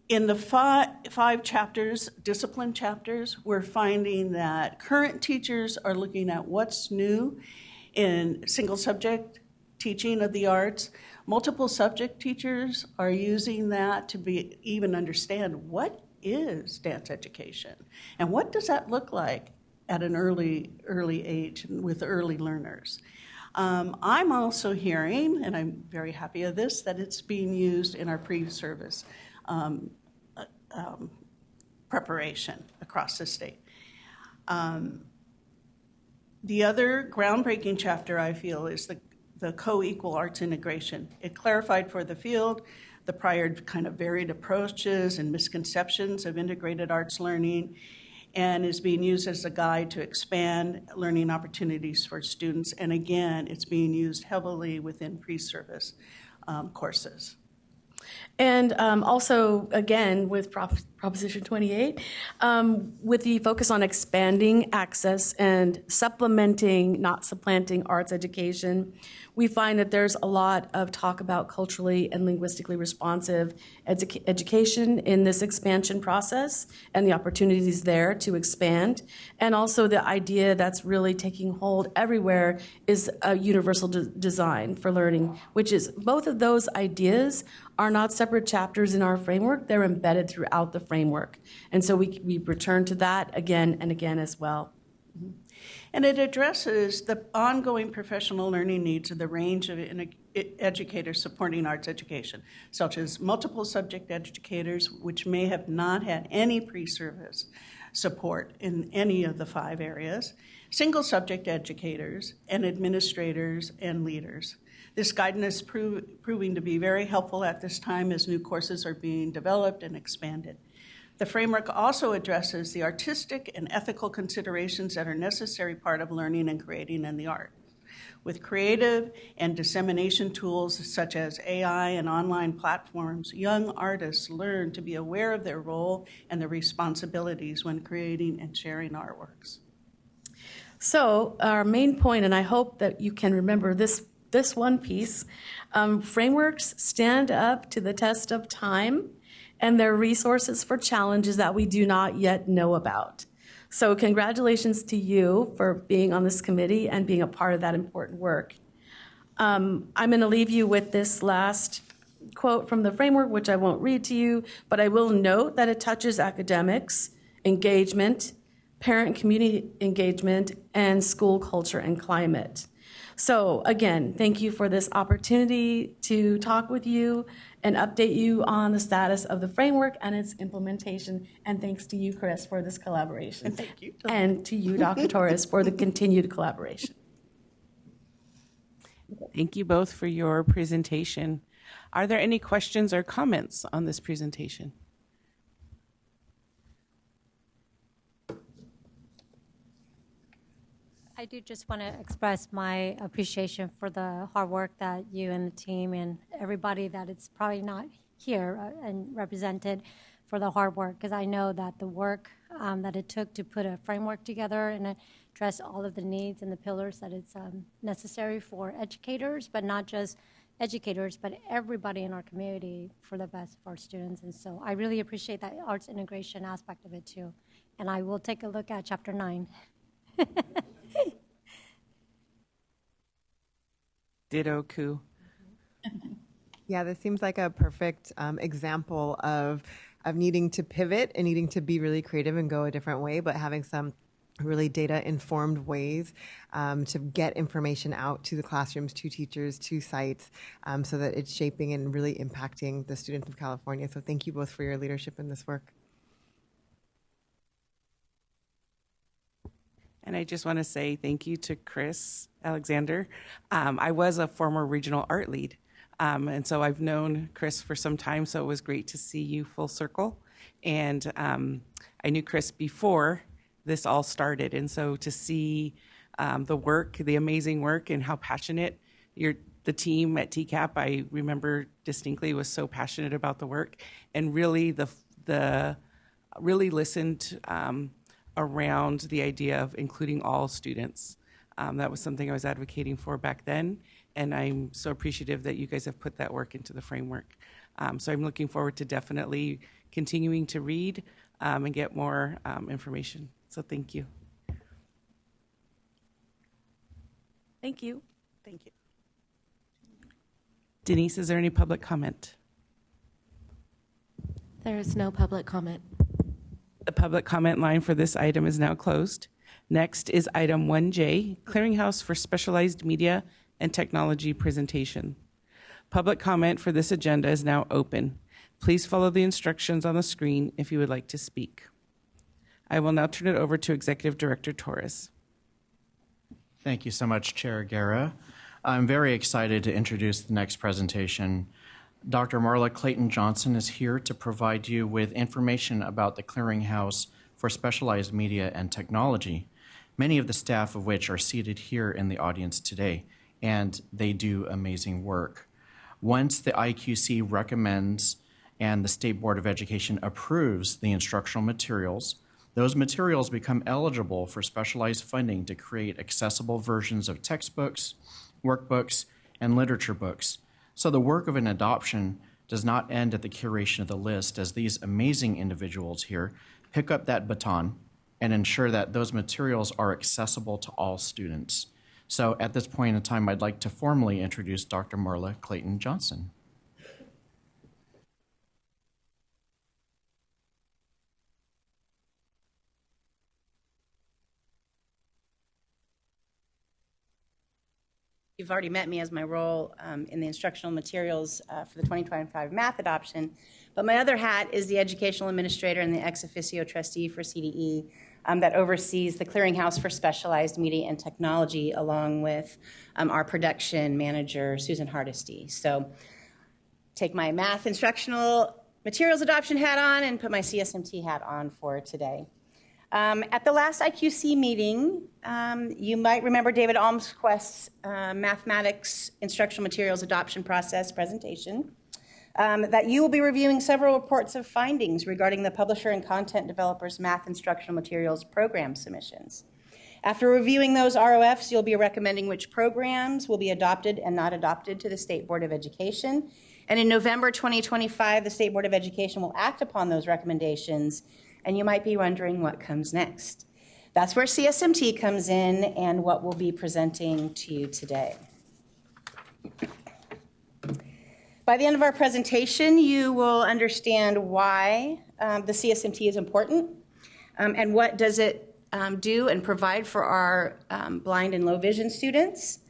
J: In the five chapters, discipline chapters, we're finding that current teachers are looking at what's new in single subject teaching of the arts. Multiple subject teachers are using that to even understand what is dance education and what does that look like at an early age with early learners. I'm also hearing, and I'm very happy of this, that it's being used in our pre-service preparation across the state. The other groundbreaking chapter, I feel, is the co-equal arts integration. It clarified for the field the prior kind of varied approaches and misconceptions of integrated arts learning, and is being used as a guide to expand learning opportunities for students. And again, it's being used heavily within pre-service courses.
I: And also, again, with Proposition 28, with the focus on expanding access and supplementing, not supplanting, arts education, we find that there's a lot of talk about culturally and linguistically responsive education in this expansion process and the opportunities there to expand. And also the idea that's really taking hold everywhere is a universal design for learning, which is both of those ideas are not separate chapters in our framework. They're embedded throughout the framework. And so we return to that again and again as well.
J: Mm-hmm. And it addresses the ongoing professional learning needs of the range of educators supporting arts education, such as multiple subject educators, which may have not had any pre-service support in any of the 5 areas, single subject educators, and administrators and leaders. This guidance is proving to be very helpful at this time as new courses are being developed and expanded. The framework also addresses the artistic and ethical considerations that are necessary part of learning and creating in the art. With creative and dissemination tools such as AI and online platforms, young artists learn to be aware of their role and their responsibilities when creating and sharing artworks.
I: So our main point, and I hope that you can remember this one piece, frameworks stand up to the test of time, and they're resources for challenges that we do not yet know about. So congratulations to you for being on this committee and being a part of that important work. I'm going to leave you with this last quote from the framework, which I won't read to you, but I will note that it touches academics, engagement, parent community engagement, and school culture and climate. So again, thank you for this opportunity to talk with you and update you on the status of the framework and its implementation. And thanks to you, Chris, for this collaboration.
J: And thank you.
I: And to you, Dr. Torres, for the continued collaboration.
A: Thank you both for your presentation. Are there any questions or comments on this presentation?
K: I do just want to express my appreciation for the hard work that you and the team and everybody that it's probably not here and represented for the hard work, because I know that the work that it took to put a framework together and address all of the needs and the pillars that it's necessary for educators, but not just educators, but everybody in our community for the best of our students. And so I really appreciate that arts integration aspect of it too. And I will take a look at Chapter 9.
A: Ditto, Koo.
L: Yeah, this seems like a perfect example of needing to pivot and needing to be really creative and go a different way, but having some really data-informed ways to get information out to the classrooms, to teachers, to sites, so that it's shaping and really impacting the students of California. So thank you both for your leadership in this work.
A: And I just want to say thank you to Chris Alexander. I was a former regional art lead, and so I've known Chris for some time, so it was great to see you full circle. And I knew Chris before this all started, and so to see the work, the amazing work, and how passionate the team at TCAP, I remember distinctly, was so passionate about the work, and really really listened around the idea of including all students. That was something I was advocating for back then, and I'm so appreciative that you guys have put that work into the framework. So I'm looking forward to definitely continuing to read and get more information. So thank you.
I: Thank you.
J: Thank you.
A: Denise, is there any public comment?
E: There is no public comment.
A: The public comment line for this item is now closed. Next is item 1J, Clearinghouse for Specialized Media and Technology Presentation. Public comment for this agenda is now open. Please follow the instructions on the screen if you would like to speak. I will now turn it over to Executive Director Torres.
C: Thank you so much, Chair Guerra. I'm very excited to introduce the next presentation. Dr. Marla Clayton-Johnson is here to provide you with information about the Clearinghouse for Specialized Media and Technology, many of the staff of which are seated here in the audience today, and they do amazing work. Once the IQC recommends and the State Board of Education approves the instructional materials, those materials become eligible for specialized funding to create accessible versions of textbooks, workbooks, and literature books. So the work of an adoption does not end at the curation of the list, as these amazing individuals here pick up that baton and ensure that those materials are accessible to all students. So at this point in time, I'd like to formally introduce Dr. Marla Clayton-Johnson.
M: You've already met me as my role in the instructional materials for the 2025 math adoption, but my other hat is the educational administrator and the ex officio trustee for CDE that oversees the Clearinghouse for Specialized Media and Technology, along with our production manager, Susan Hardesty. So take my math instructional materials adoption hat on and put my CSMT hat on for today. At the last IQC meeting, you might remember David Almquist's mathematics instructional materials adoption process presentation, that you will be reviewing several reports of findings regarding the publisher and content developers' math instructional materials program submissions. After reviewing those ROFs, you'll be recommending which programs will be adopted and not adopted to the State Board of Education. And in November 2025, the State Board of Education will act upon those recommendations, and you might be wondering what comes next. That's where CSMT comes in and what we'll be presenting to you today. By the end of our presentation, you will understand why the CSMT is important and what does it do and provide for our blind and low vision students.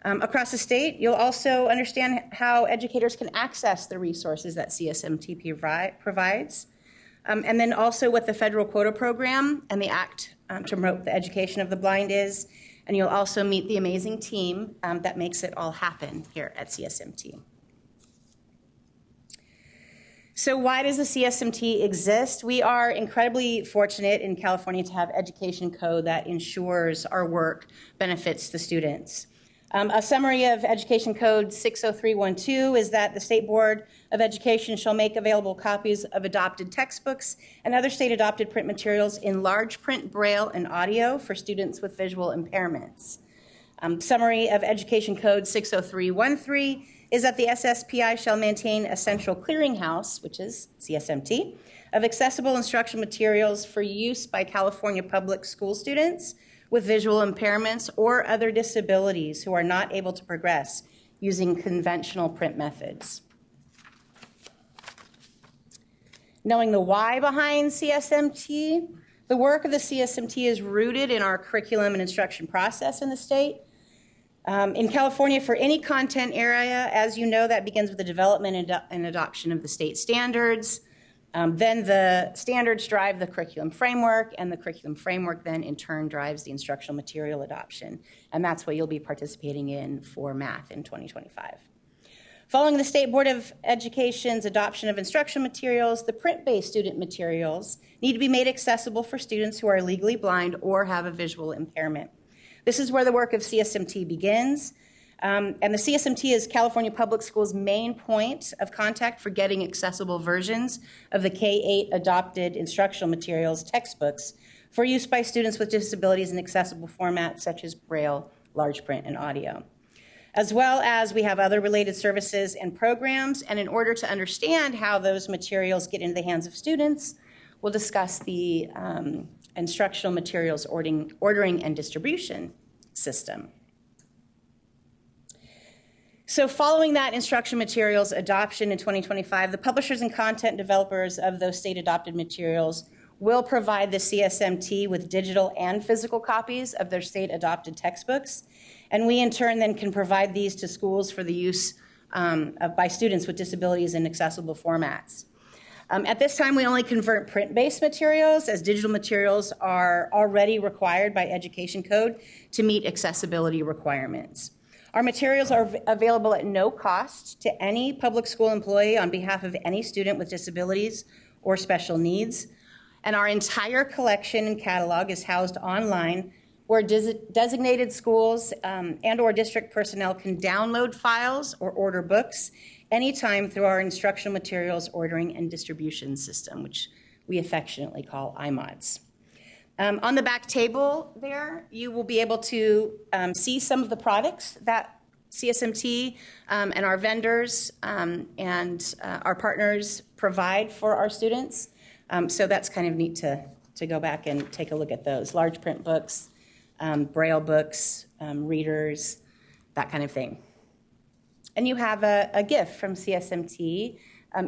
M: Across the state, you'll also understand how educators can access the resources that CSMT provides. And then also what the federal quota program and the act to promote the education of the blind is. And you'll also meet the amazing team that makes it all happen here at CSMT. So why does the CSMT exist? We are incredibly fortunate in California to have education code that ensures our work benefits the students. A summary of Education Code 60312 is that the State Board of Education shall make available copies of adopted textbooks and other state-adopted print materials in large print, braille, and audio for students with visual impairments. Summary of Education Code 60313 is that the SSPI shall maintain a central clearinghouse, which is CSMT, of accessible instructional materials for use by California public school students with visual impairments or other disabilities who are not able to progress using conventional print methods. Knowing the why behind CSMT, the work of the CSMT is rooted in our curriculum and instruction process in the state. In California, for any content area, as you know, that begins with the development and adoption of the state standards. Then the standards drive the curriculum framework, and the curriculum framework then in turn drives the instructional material adoption. And that's what you'll be participating in for math in 2025. Following the State Board of Education's adoption of instructional materials, the print-based student materials need to be made accessible for students who are legally blind or have a visual impairment. This is where the work of CSMT begins. And the CSMT is California Public Schools' main point of contact for getting accessible versions of the K-8 adopted instructional materials textbooks for use by students with disabilities in accessible formats such as Braille, large print, and audio. As well as we have other related services and programs, and in order to understand how those materials get into the hands of students, we'll discuss the instructional materials ordering and distribution system. So following that instruction materials adoption in 2025, the publishers and content developers of those state-adopted materials will provide the CSMT with digital and physical copies of their state-adopted textbooks, and we in turn then can provide these to schools for the use by students with disabilities in accessible formats. At this time, we only convert print-based materials, as digital materials are already required by Education Code to meet accessibility requirements. Our materials are available at no cost to any public school employee on behalf of any student with disabilities or special needs. And our entire collection and catalog is housed online where designated schools and or district personnel can download files or order books anytime through our instructional materials ordering and distribution system, which we affectionately call IMODS. On the back table there, you will be able to see some of the products that CSMT and our vendors and our partners provide for our students. So that's kind of neat to go back and take a look at those. Large print books, Braille books, readers, that kind of thing. And you have a gift from CSMT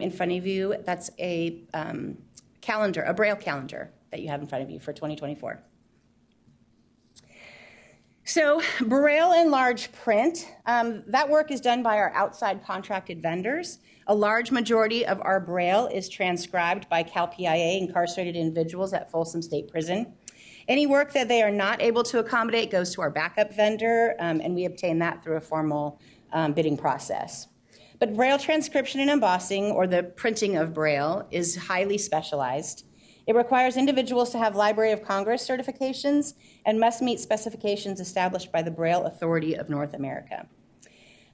M: in front of you. That's a calendar, a Braille calendar that you have in front of you for 2024. So Braille and large print, that work is done by our outside contracted vendors. A large majority of our Braille is transcribed by CalPIA incarcerated individuals at Folsom State Prison. Any work that they are not able to accommodate goes to our backup vendor, and we obtain that through a formal bidding process. But Braille transcription and embossing, or the printing of Braille, is highly specialized. It requires individuals to have Library of Congress certifications and must meet specifications established by the Braille Authority of North America.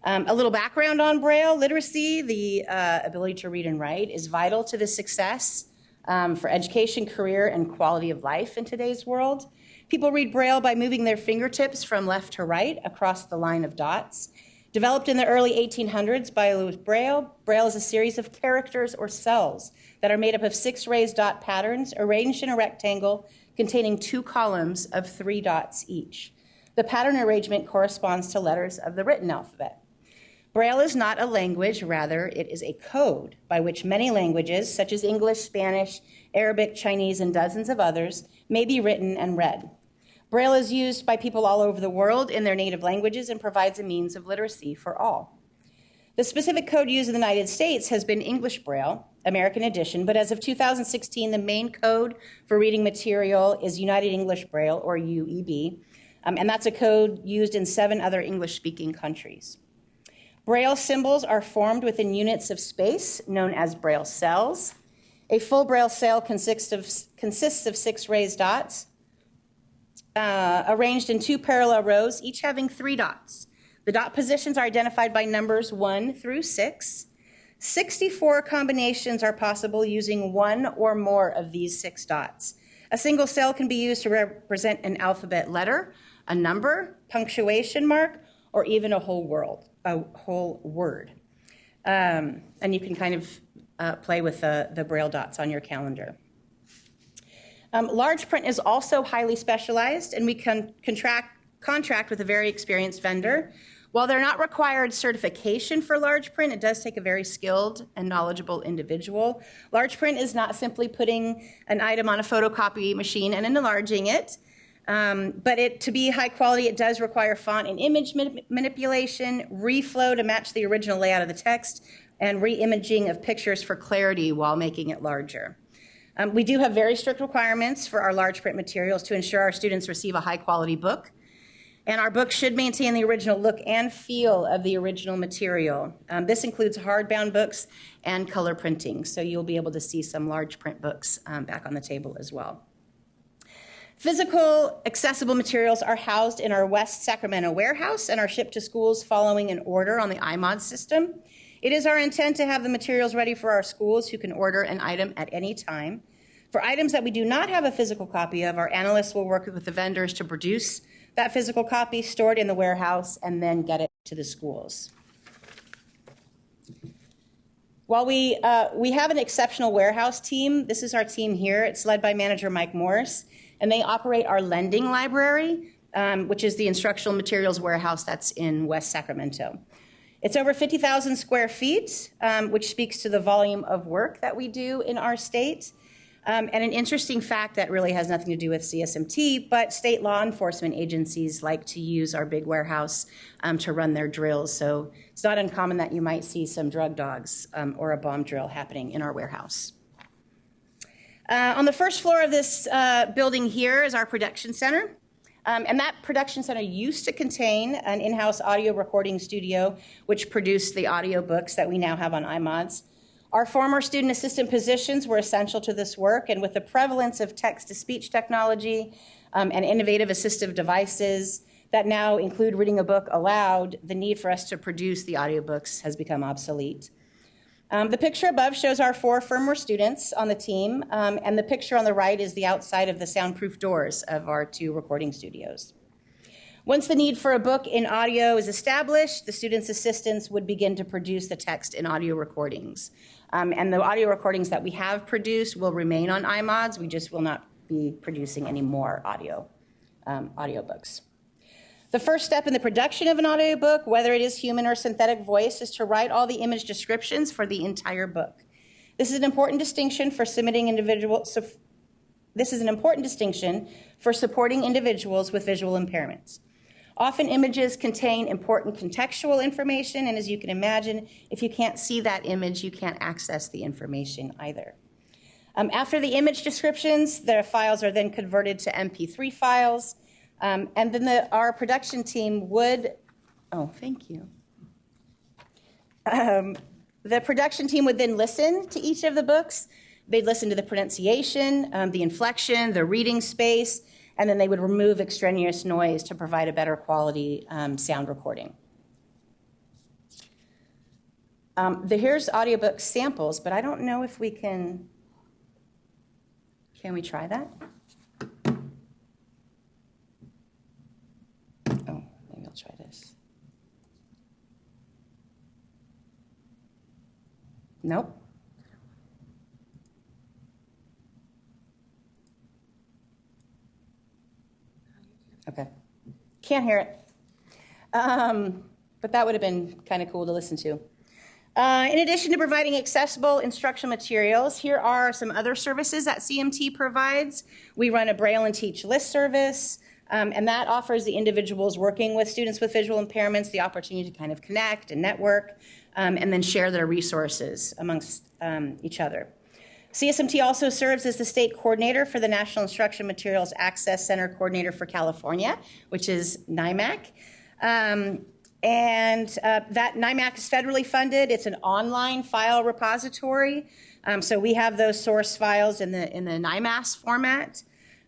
M: A little background on Braille literacy: the ability to read and write is vital to the success for education, career, and quality of life in today's world. People read Braille by moving their fingertips from left to right across the line of dots. Developed in the early 1800s by Louis Braille, Braille is a series of characters or cells that are made up of 6 raised dot patterns arranged in a rectangle containing 2 columns of 3 dots each. The pattern arrangement corresponds to letters of the written alphabet. Braille is not a language, rather it is a code by which many languages, such as English, Spanish, Arabic, Chinese, and dozens of others, may be written and read. Braille is used by people all over the world in their native languages and provides a means of literacy for all. The specific code used in the United States has been English Braille, American Edition, but as of 2016, the main code for reading material is United English Braille, or UEB, and that's a code used in 7 other English-speaking countries. Braille symbols are formed within units of space known as Braille cells. A full Braille cell consists of 6 raised dots arranged in 2 parallel rows, each having 3 dots. The dot positions are identified by numbers 1 through 6. 64 combinations are possible using 1 or more of these 6 dots. A single cell can be used to represent an alphabet letter, a number, punctuation mark, or even a whole word. And you can kind of play with the Braille dots on your calendar. Large print is also highly specialized, and we can contract with a very experienced vendor. While they're not required certification for large print, it does take a very skilled and knowledgeable individual. Large print is not simply putting an item on a photocopy machine and enlarging it. But to be high quality, it does require font and image manipulation, reflow to match the original layout of the text, and re-imaging of pictures for clarity while making it larger. We do have very strict requirements for our large print materials to ensure our students receive a high quality book. And our books should maintain the original look and feel of the original material. This includes hardbound books and color printing, so you'll be able to see some large print books back on the table as well. Physical accessible materials are housed in our West Sacramento warehouse and are shipped to schools following an order on the iMod system. It is our intent to have the materials ready for our schools who can order an item at any time. For items that we do not have a physical copy of, our analysts will work with the vendors to produce that physical copy, store it in the warehouse, and then get it to the schools. While we have an exceptional warehouse team, this is our team here. It's led by manager Mike Morris, and they operate our lending library, which is the instructional materials warehouse that's in West Sacramento. It's over 50,000 square feet, which speaks to the volume of work that we do in our state. And an interesting fact that really has nothing to do with CSMT, but state law enforcement agencies like to use our big warehouse to run their drills. So it's not uncommon that you might see some drug dogs or a bomb drill happening in our warehouse. On the first floor of this building here is our production center. And that production center used to contain an in-house audio recording studio, which produced the audio books that we now have on iMods. Our former student assistant positions were essential to this work, and with the prevalence of text-to-speech technology and innovative assistive devices that now include reading a book aloud, the need for us to produce the audiobooks has become obsolete. The picture above shows our 4 firmware students on the team, and the picture on the right is the outside of the soundproof doors of our 2 recording studios. Once the need for a book in audio is established, the students' assistants would begin to produce the text in audio recordings. And the audio recordings that we have produced will remain on iMods. We just will not be producing any more audiobooks. The first step in the production of an audiobook, whether it is human or synthetic voice, is to write all the image descriptions for the entire book. This is an important distinction for submitting individuals. This is an important distinction for supporting individuals with visual impairments. Often images contain important contextual information, and as you can imagine, if you can't see that image, you can't access the information either. After the image descriptions, the files are then converted to MP3 files, and then our production team would, thank you. The production team would then listen to each of the books. They'd listen to the pronunciation, the inflection, the reading space, and then they would remove extraneous noise to provide a better quality sound recording. Here's audiobook samples, but I don't know if we can we try that? Oh, maybe I'll try this. Nope. Okay. Can't hear it. But that would have been kind of cool to listen to. In addition to providing accessible instructional materials, here are some other services that CMT provides. We run a Braille and Teach list service, and that offers the individuals working with students with visual impairments the opportunity to kind of connect and network, and then share their resources amongst each other. CSMT also serves as the state coordinator for the National Instruction Materials Access Center Coordinator for California, which is NIMAC. And that NIMAC is federally funded. It's an online file repository. So we have those source files in the NIMAS format.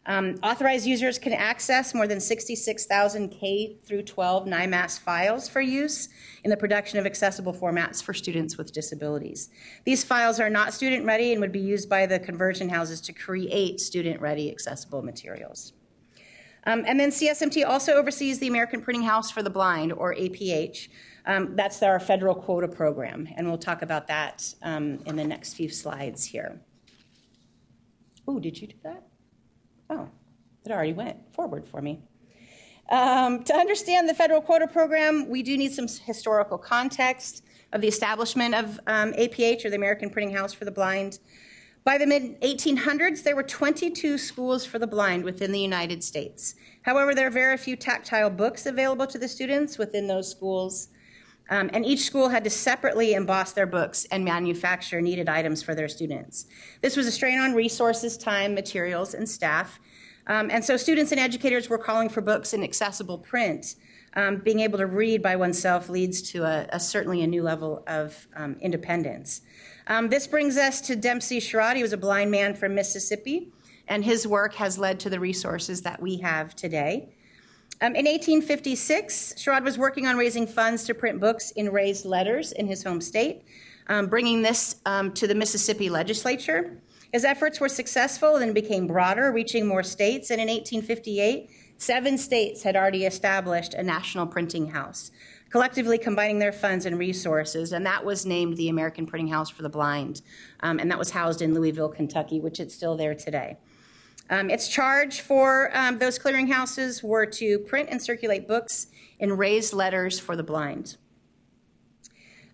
M: Authorized users can access more than 66,000 K through 12 NIMAS files for use in the production of accessible formats for students with disabilities. These files are not student ready and would be used by the conversion houses to create student ready accessible materials. And then CSMT also oversees the American Printing House for the Blind, or APH. That's our federal quota program, and we'll talk about that in the next few slides here. Oh, did you do that? Oh, it already went forward for me. To understand the federal quota program, we do need some historical context of the establishment of APH, or the American Printing House for the Blind. By the mid-1800s, there were 22 schools for the blind within the United States. However, there are very few tactile books available to the students within those schools, and each school had to separately emboss their books and manufacture needed items for their students. This was a strain on resources, time, materials, and staff, and so students and educators were calling for books in accessible print. Being able to read by oneself leads to certainly a new level of independence. This brings us to Dempsey Sherrod. He was a blind man from Mississippi, and his work has led to the resources that we have today. In 1856, Sherrod was working on raising funds to print books in raised letters in his home state, bringing this to the Mississippi legislature. His efforts were successful and became broader, reaching more states, and in 1858, 7 states had already established a national printing house, collectively combining their funds and resources, and that was named the American Printing House for the Blind, and that was housed in Louisville, Kentucky, which it's still there today. Its charge for those clearinghouses were to print and circulate books in raised letters for the blind.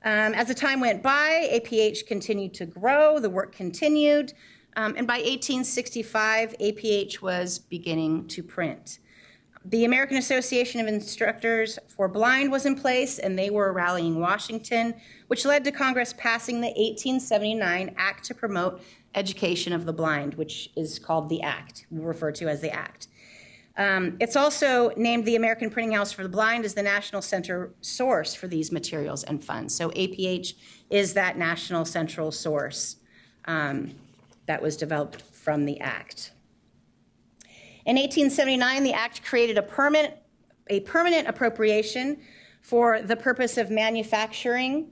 M: As the time went by, APH continued to grow, the work continued, and by 1865, APH was beginning to print. The American Association of Instructors for Blind was in place, and they were rallying Washington, which led to Congress passing the 1879 Act to Promote Education of the Blind, which is called the Act, we refer to as the Act. It's also named the American Printing House for the Blind as the national center source for these materials and funds. So APH is that national central source that was developed from the Act. In 1879, the Act created a permanent appropriation for the purpose of manufacturing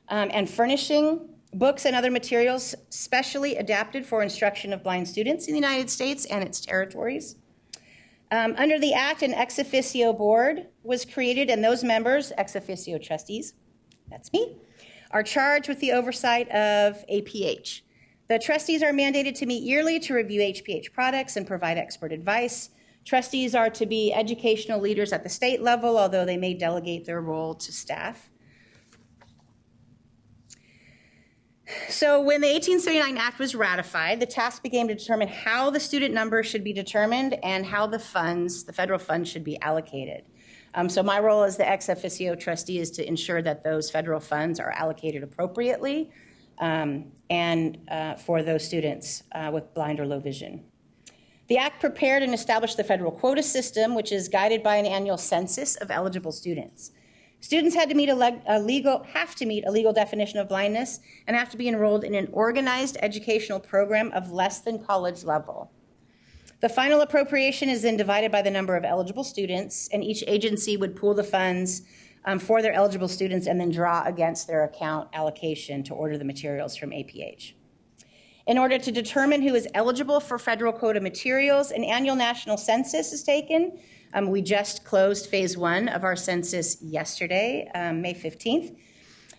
M: and furnishing books and other materials specially adapted for instruction of blind students in the United States and its territories. Under the Act, an ex officio board was created, and those members, ex officio trustees, that's me, are charged with the oversight of APH. The trustees are mandated to meet yearly to review HPH products and provide expert advice. Trustees are to be educational leaders at the state level, although they may delegate their role to staff. So when the 1879 Act was ratified, the task began to determine how the student number should be determined and how the federal funds should be allocated. So my role as the ex officio trustee is to ensure that those federal funds are allocated appropriately and for those students with blind or low vision. The Act prepared and established the federal quota system, which is guided by an annual census of eligible students. Students had to meet a legal definition of blindness and have to be enrolled in an organized educational program of less than college level. The final appropriation is then divided by the number of eligible students, and each agency would pool the funds for their eligible students and then draw against their account allocation to order the materials from APH. In order to determine who is eligible for federal quota materials, an annual national census is taken. We just closed phase 1 of our census yesterday, May 15th.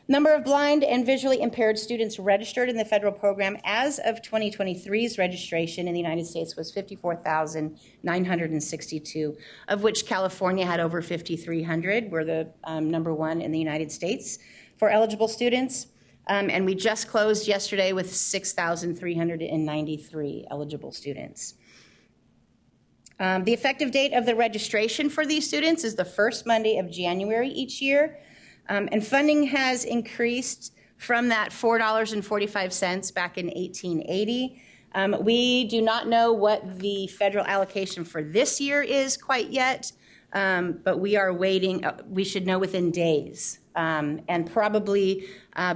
M: Number of blind and visually impaired students registered in the federal program as of 2023's registration in the United States was 54,962, of which California had over 5,300. We're the number 1 in the United States for eligible students. And we just closed yesterday with 6,393 eligible students. The effective date of the registration for these students is the first Monday of January each year. And funding has increased from that $4.45 back in 1880. We do not know what the federal allocation for this year is quite yet, but we are waiting. We should know within days, and probably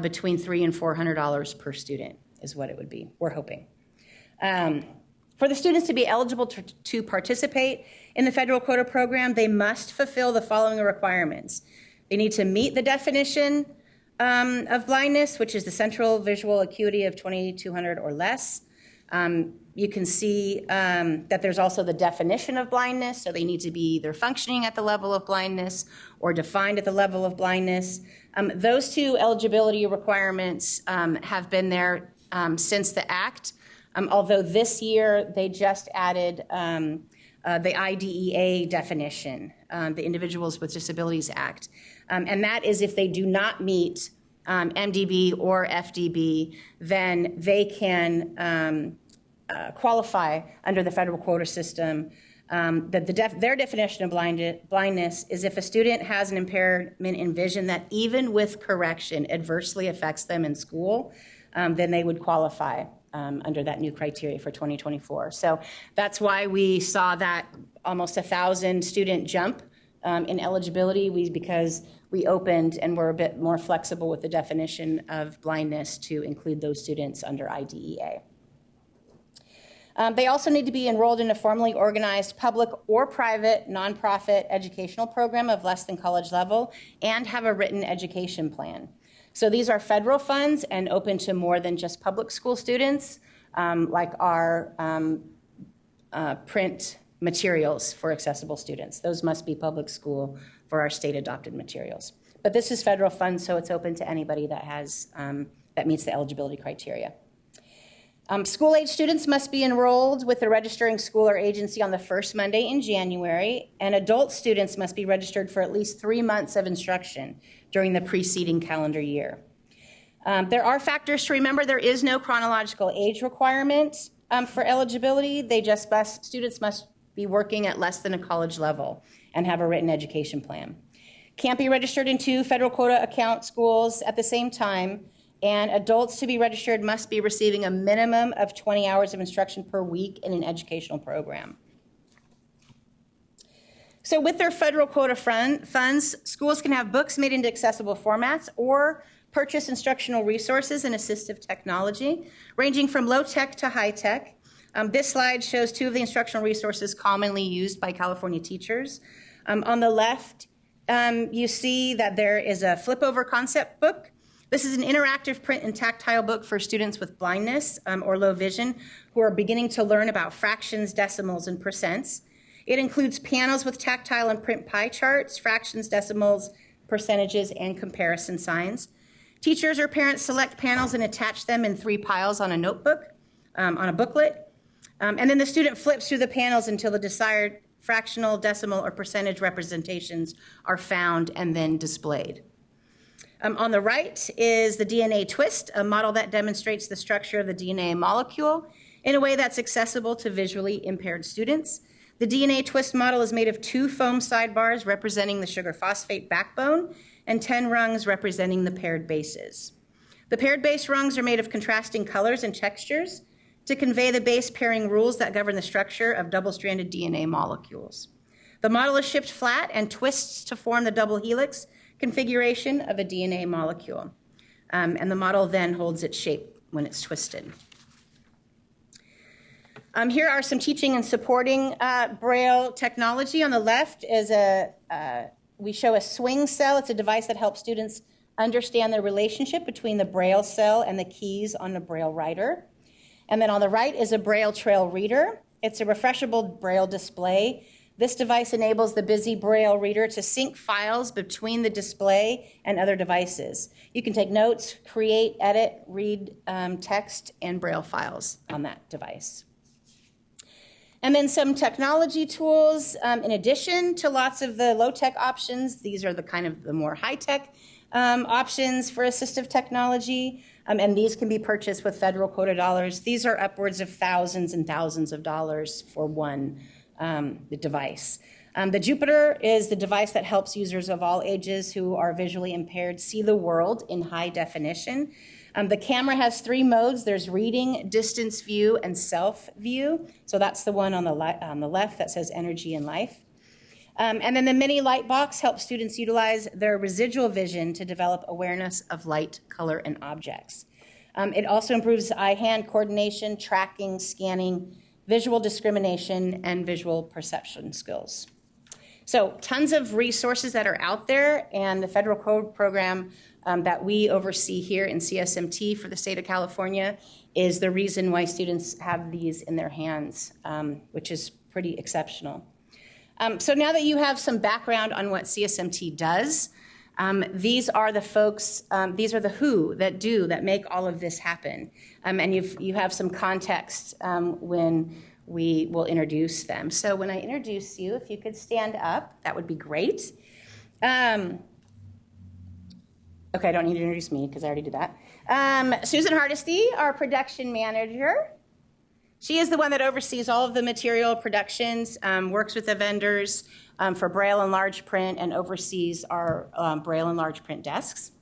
M: between $300 and $400 per student is what it would be. We're hoping. For the students to be eligible to participate in the federal quota program, they must fulfill the following requirements. They need to meet the definition of blindness, which is the central visual acuity of 2200 or less. You can see that there's also the definition of blindness, so they need to be either functioning at the level of blindness or defined at the level of blindness. Those two eligibility requirements have been there since the Act, although this year they just added the IDEA definition, the Individuals with Disabilities Act, and that is if they do not meet MDB or FDB, then they can qualify under the federal quota system. Their definition of blindness is if a student has an impairment in vision that even with correction adversely affects them in school, then they would qualify under that new criteria for 2024. So that's why we saw that almost 1,000 student jump in eligibility, because we opened and were a bit more flexible with the definition of blindness to include those students under IDEA. They also need to be enrolled in a formally organized public or private nonprofit educational program of less than college level and have a written education plan. So these are federal funds and open to more than just public school students, like our print materials for accessible students. Those must be public school for our state adopted materials. But this is federal funds, so it's open to anybody that has that meets the eligibility criteria. School-age students must be enrolled with the registering school or agency on the first Monday in January, and adult students must be registered for at least 3 months of instruction during the preceding calendar year. There are factors to remember. There is no chronological age requirement for eligibility. Students must be working at less than a college level and have a written education plan. Can't be registered in 2 federal quota account schools at the same time. And adults to be registered must be receiving a minimum of 20 hours of instruction per week in an educational program. So with their federal quota funds, schools can have books made into accessible formats or purchase instructional resources and assistive technology, ranging from low-tech to high-tech. This slide shows 2 of the instructional resources commonly used by California teachers. On the left, you see that there is a flip-over concept book. This is an interactive print and tactile book for students with blindness or low vision who are beginning to learn about fractions, decimals, and percents. It includes panels with tactile and print pie charts, fractions, decimals, percentages, and comparison signs. Teachers or parents select panels and attach them in 3 piles on a notebook, on a booklet. And then the student flips through the panels until the desired fractional, decimal, or percentage representations are found and then displayed. On the right is the DNA twist, a model that demonstrates the structure of the DNA molecule in a way that's accessible to visually impaired students. The DNA twist model is made of 2 foam sidebars representing the sugar phosphate backbone and 10 rungs representing the paired bases. The paired base rungs are made of contrasting colors and textures to convey the base pairing rules that govern the structure of double-stranded DNA molecules. The model is shipped flat and twists to form the double helix configuration of a DNA molecule. And the model then holds its shape when it's twisted. Here are some teaching and supporting Braille technology. On the left is we show a swing cell. It's a device that helps students understand the relationship between the Braille cell and the keys on the Braille writer. And then on the right is a Braille trail reader. It's a refreshable Braille display. This device enables the busy Braille reader to sync files between the display and other devices. You can take notes, create, edit, read text, and Braille files on that device. And then some technology tools. In addition to lots of the low-tech options, these are the kind of the more high-tech options for assistive technology. And these can be purchased with federal quota dollars. These are upwards of thousands and thousands of dollars for one the device. The Jupiter is the device that helps users of all ages who are visually impaired see the world in high definition. The camera has 3 modes. There's reading, distance view, and self view. So that's the one on the left that says energy and life. And then the mini light box helps students utilize their residual vision to develop awareness of light, color, and objects. It also improves eye-hand coordination, tracking, scanning, visual discrimination, and visual perception skills. So tons of resources that are out there, and the federal code program that we oversee here in CSMT for the state of California is the reason why students have these in their hands, which is pretty exceptional. So now that you have some background on what CSMT does, these are the folks, these are the who that make all of this happen. And you have some context when we will introduce them. So when I introduce you, if you could stand up, that would be great. Okay, I don't need to introduce me because I already did that. Susan Hardesty, our production manager. She is the one that oversees all of the material productions, works with the vendors for Braille and large print, and oversees our Braille and large print desks.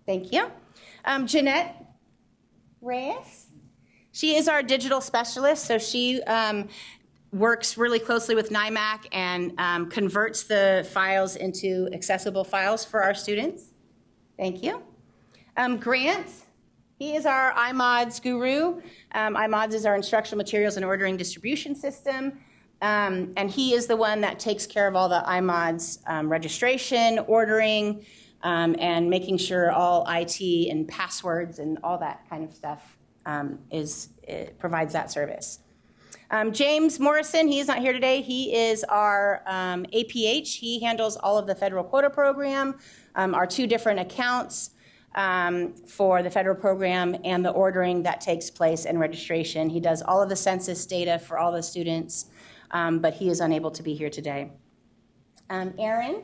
M: Thank you. Jeanette Reyes. She is our digital specialist, so she works really closely with NIMAC and converts the files into accessible files for our students. Thank you. Grant, he is our iMods guru. iMods is our instructional materials and ordering distribution system, and he is the one that takes care of all the iMods registration, ordering, and making sure all IT and passwords and all that kind of stuff provides that service. James Morrison, he is not here today. He is our APH. He handles all of the federal quota program, our 2 different accounts for the federal program and the ordering that takes place and registration. He does all of the census data for all the students, but he is unable to be here today. Erin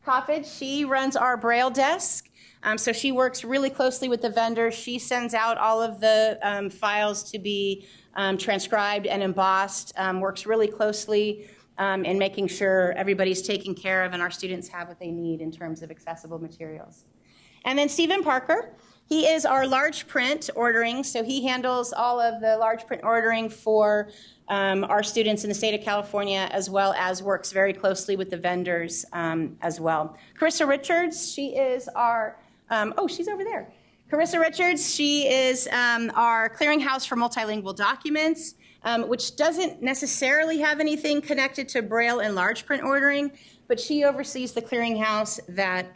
M: Coffage, she runs our Braille desk. So she works really closely with the vendor. She sends out all of the files to be transcribed and embossed, works really closely in making sure everybody's taken care of and our students have what they need in terms of accessible materials. And then Stephen Parker, he is our large print ordering. So he handles all of the large print ordering for our students in the state of California, as well as works very closely with the vendors as well. Carissa Richards, she is our she's over there. Carissa Richards, she is our Clearinghouse for multilingual documents, which doesn't necessarily have anything connected to Braille and large print ordering, but she oversees the Clearinghouse that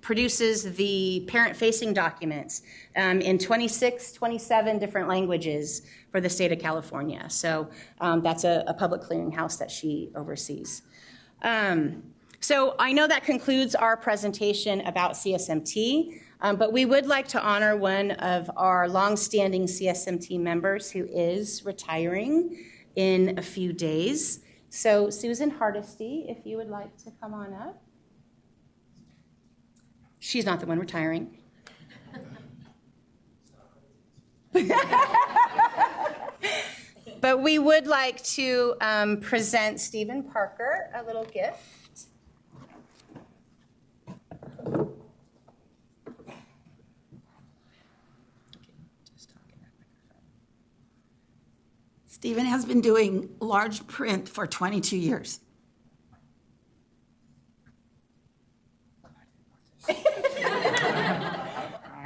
M: produces the parent-facing documents in 26, 27 different languages for the state of California. So that's a public clearinghouse that she oversees. So I know that concludes our presentation about CSMT, but we would like to honor one of our longstanding CSMT members who is retiring in a few days. So Susan Hardesty, if you would like to come on up. She's not the one retiring. But we would like to present Stephen Parker a little gift.
N: Stephen has been doing large print for 22 years.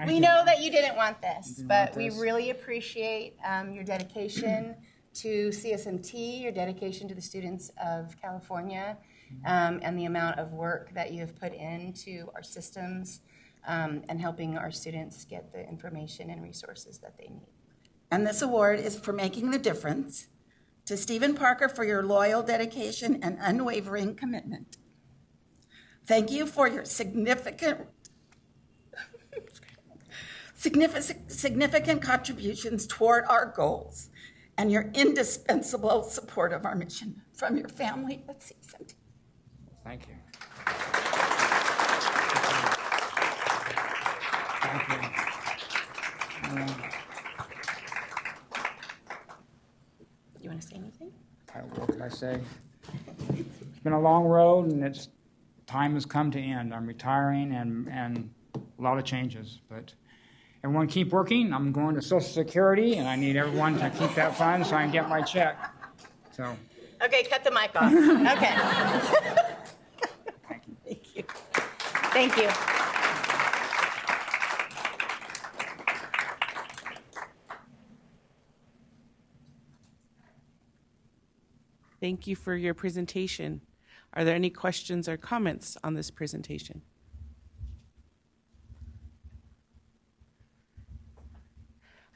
M: We know that you didn't want this, but we really appreciate your dedication to CSMT, your dedication to the students of California, and the amount of work that you have put into our systems and helping our students get the information and resources that they need.
N: And this award is for making the difference. To Stephen Parker for your loyal dedication and unwavering commitment. Thank you for your significant contributions toward our goals and your indispensable support of our mission. From your family at CSMT.
O: Thank you. Thank you.
M: You want to say anything?
O: What can I say? It's been a long road, and time has come to end. I'm retiring, and a lot of changes. But everyone keep working. I'm going to Social Security, and I need everyone to keep that fund so I can get my check. So.
M: Okay, cut the mic off. Okay. Thank you.
A: Thank you for your presentation. Are there any questions or comments on this presentation?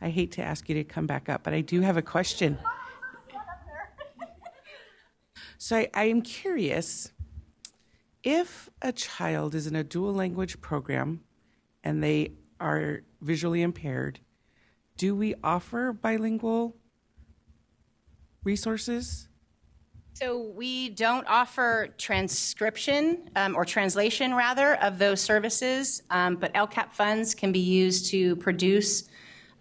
A: I hate to ask you to come back up, but I do have a question. So I am curious, if a child is in a dual language program and they are visually impaired, do we offer bilingual resources?
M: So we don't offer transcription or translation, rather, of those services, but LCAP funds can be used to produce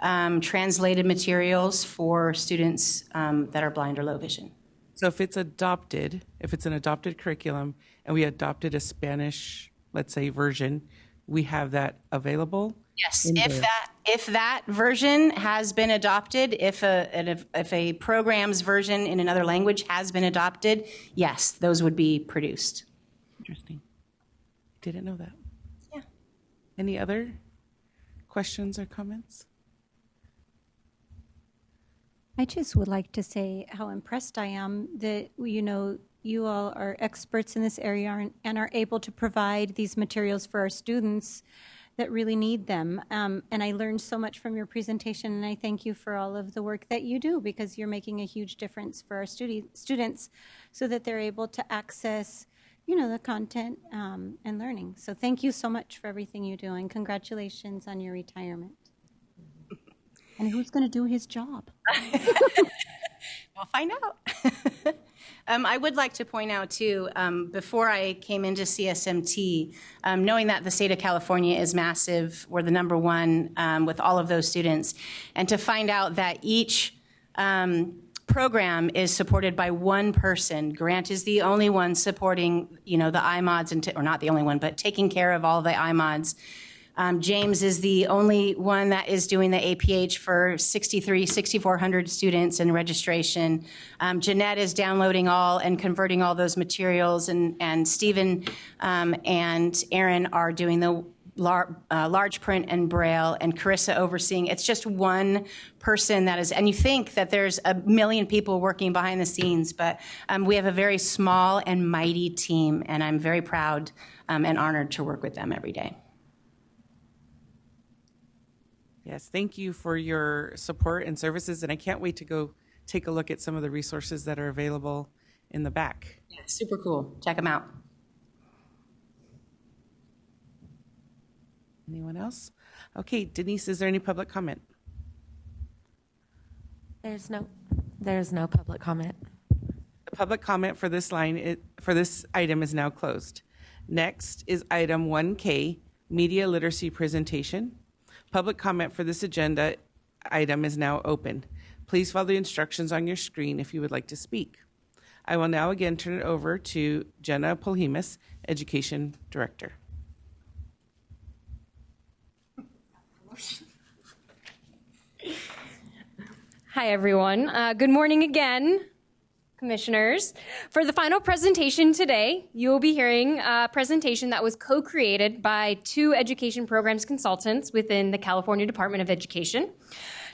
M: translated materials for students that are blind or low vision.
A: So if it's an adopted curriculum, and we adopted a Spanish, let's say, version, we have that available?
M: Yes, if that version has been adopted, if a program's version in another language has been adopted, yes, those would be produced.
A: Interesting. Didn't know that.
M: Yeah.
A: Any other questions or comments?
B: I just would like to say how impressed I am that, you all are experts in this area and are able to provide these materials for our students that really need them. And I learned so much from your presentation, and I thank you for all of the work that you do, because you're making a huge difference for our students so that they're able to access, the content and learning. So thank you so much for everything you do, and congratulations on your retirement. And who's going to do his job?
M: We'll find out. I would like to point out, too, before I came into CSMT, knowing that the state of California is massive, we're the number one with all of those students, and to find out that each program is supported by one person. Grant is the only one supporting, the iMods, or not the only one, but taking care of all the iMods. James is the only one that is doing the APH for 6,400 students in registration. Jeanette is downloading all and converting all those materials, and Stephen and Aaron are doing the large print and Braille, and Carissa overseeing. It's just one person that is, and you think that there's a million people working behind the scenes, but we have a very small and mighty team, and I'm very proud and honored to work with them every day.
A: Yes, thank you for your support and services, and I can't wait to go take a look at some of the resources that are available in the back.
M: Yeah, super cool. Check them out.
A: Anyone else? Okay, Denise, is there any public comment?
E: There's no public comment.
A: The public comment for this item is now closed. Next is item 1K, media literacy presentation. Public comment for this agenda item is now open. Please follow the instructions on your screen if you would like to speak. I will now again turn it over to Jenna Polhemus, Education Director.
H: Hi, everyone. Good morning again, commissioners. For the final presentation today, you will be hearing a presentation that was co-created by two education programs consultants within the California Department of Education.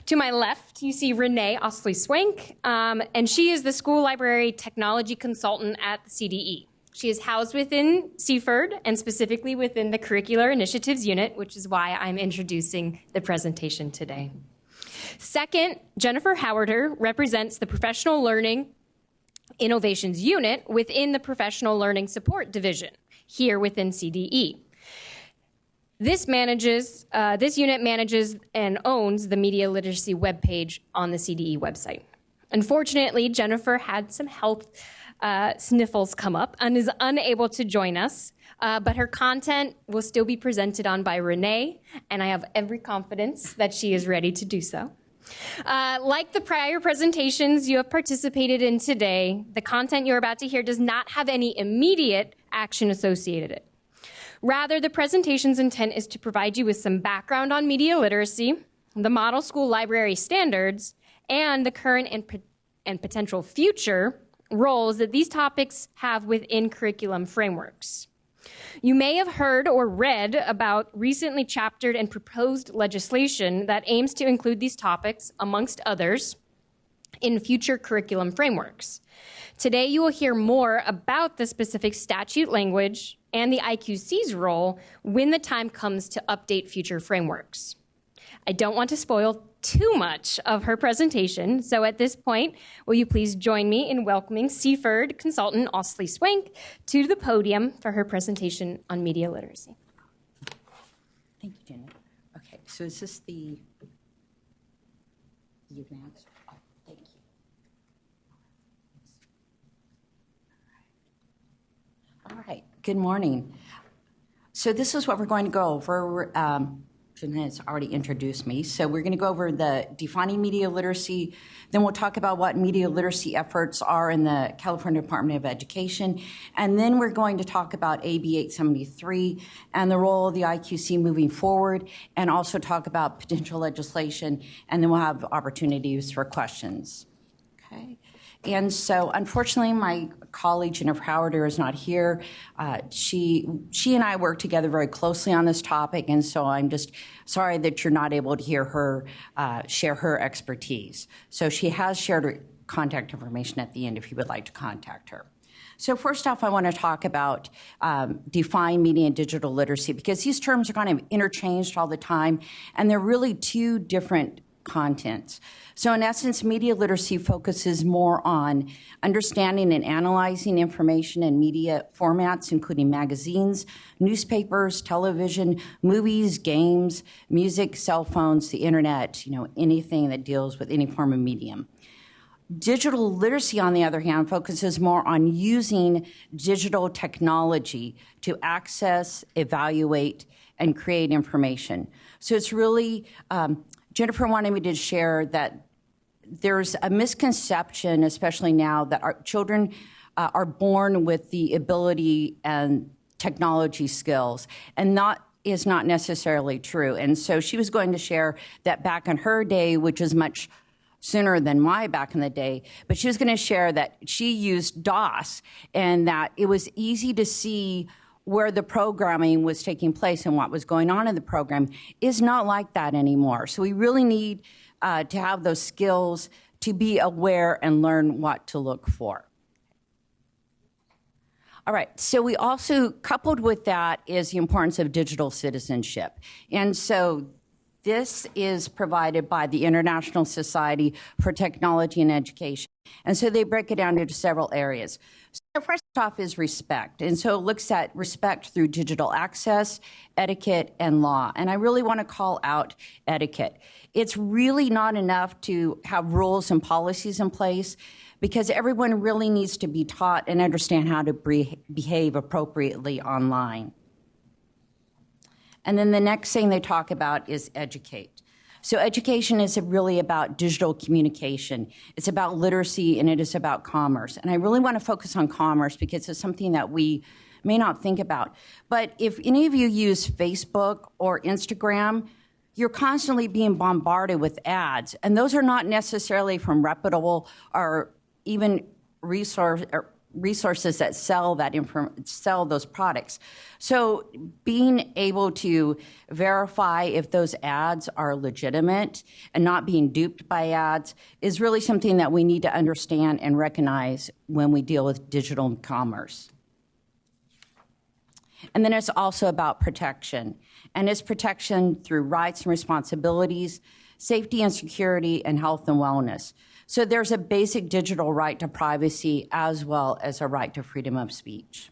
H: To my left, you see Renee Osley-Swank, and she is the school library technology consultant at the CDE. She is housed within CFERD and specifically within the Curricular Initiatives Unit, which is why I'm introducing the presentation today. Second, Jennifer Howarder represents the Professional Learning Innovations Unit within the Professional Learning Support Division here within CDE. This unit manages and owns the media literacy webpage on the CDE website. Unfortunately, Jennifer had some health sniffles come up and is unable to join us, but her content will still be presented on by Renee, and I have every confidence that she is ready to do so. Like the prior presentations you have participated in today, the content you're about to hear does not have any immediate action associated with it. Rather, the presentation's intent is to provide you with some background on media literacy, the model school library standards, and the current and potential future roles that these topics have within curriculum frameworks. You may have heard or read about recently chaptered and proposed legislation that aims to include these topics, amongst others, in future curriculum frameworks. Today, you will hear more about the specific statute language and the IQC's role when the time comes to update future frameworks. I don't want to spoil too much of her presentation, so at this point, will you please join me in welcoming CFIRD consultant Osley Swank to the podium for her presentation on media literacy.
P: Thank you, Jenny. Okay, so is this the advanced? Oh, thank you. All right, good morning. So this is what we're going to go over. Jeanette's already introduced me. So we're going to go over the defining media literacy. Then we'll talk about what media literacy efforts are in the California Department of Education. And then we're going to talk about AB 873 and the role of the IQC moving forward, and also talk about potential legislation. And then we'll have opportunities for questions. Okay. And so, unfortunately, my colleague Jennifer Howarder is not here. She and I work together very closely on this topic, and so I'm just sorry that you're not able to hear her share her expertise. So she has shared her contact information at the end if you would like to contact her. So first off, I want to talk about define media and digital literacy, because these terms are kind of interchanged all the time, and they're really two different contents. So in essence, media literacy focuses more on understanding and analyzing information in media formats, including magazines, newspapers, television, movies, games, music, cell phones, the internet, anything that deals with any form of medium. Digital literacy, on the other hand, focuses more on using digital technology to access, evaluate, and create information. So it's really, Jennifer wanted me to share that there's a misconception, especially now, that our children are born with the ability and technology skills, and that is not necessarily true. And so she was going to share that back in her day, which is much sooner than my back in the day, but she was going to share that she used DOS and that it was easy to see where the programming was taking place and what was going on in the program. Is not like that anymore. So we really need to have those skills to be aware and learn what to look for. All right, so we also, coupled with that, is the importance of digital citizenship. And so this is provided by the International Society for Technology and Education. And so they break it down into several areas. So first off is respect. And so it looks at respect through digital access, etiquette, and law. And I really want to call out etiquette. It's really not enough to have rules and policies in place, because everyone really needs to be taught and understand how to behave appropriately online. And then the next thing they talk about is educate. So education is really about digital communication. It's about literacy, and it is about commerce. And I really want to focus on commerce because it's something that we may not think about. But if any of you use Facebook or Instagram, you're constantly being bombarded with ads. And those are not necessarily from reputable or even resources that sell those products. So being able to verify if those ads are legitimate and not being duped by ads is really something that we need to understand and recognize when we deal with digital commerce. And then it's also about protection. And it's protection through rights and responsibilities, safety and security, and health and wellness. So there's a basic digital right to privacy as well as a right to freedom of speech.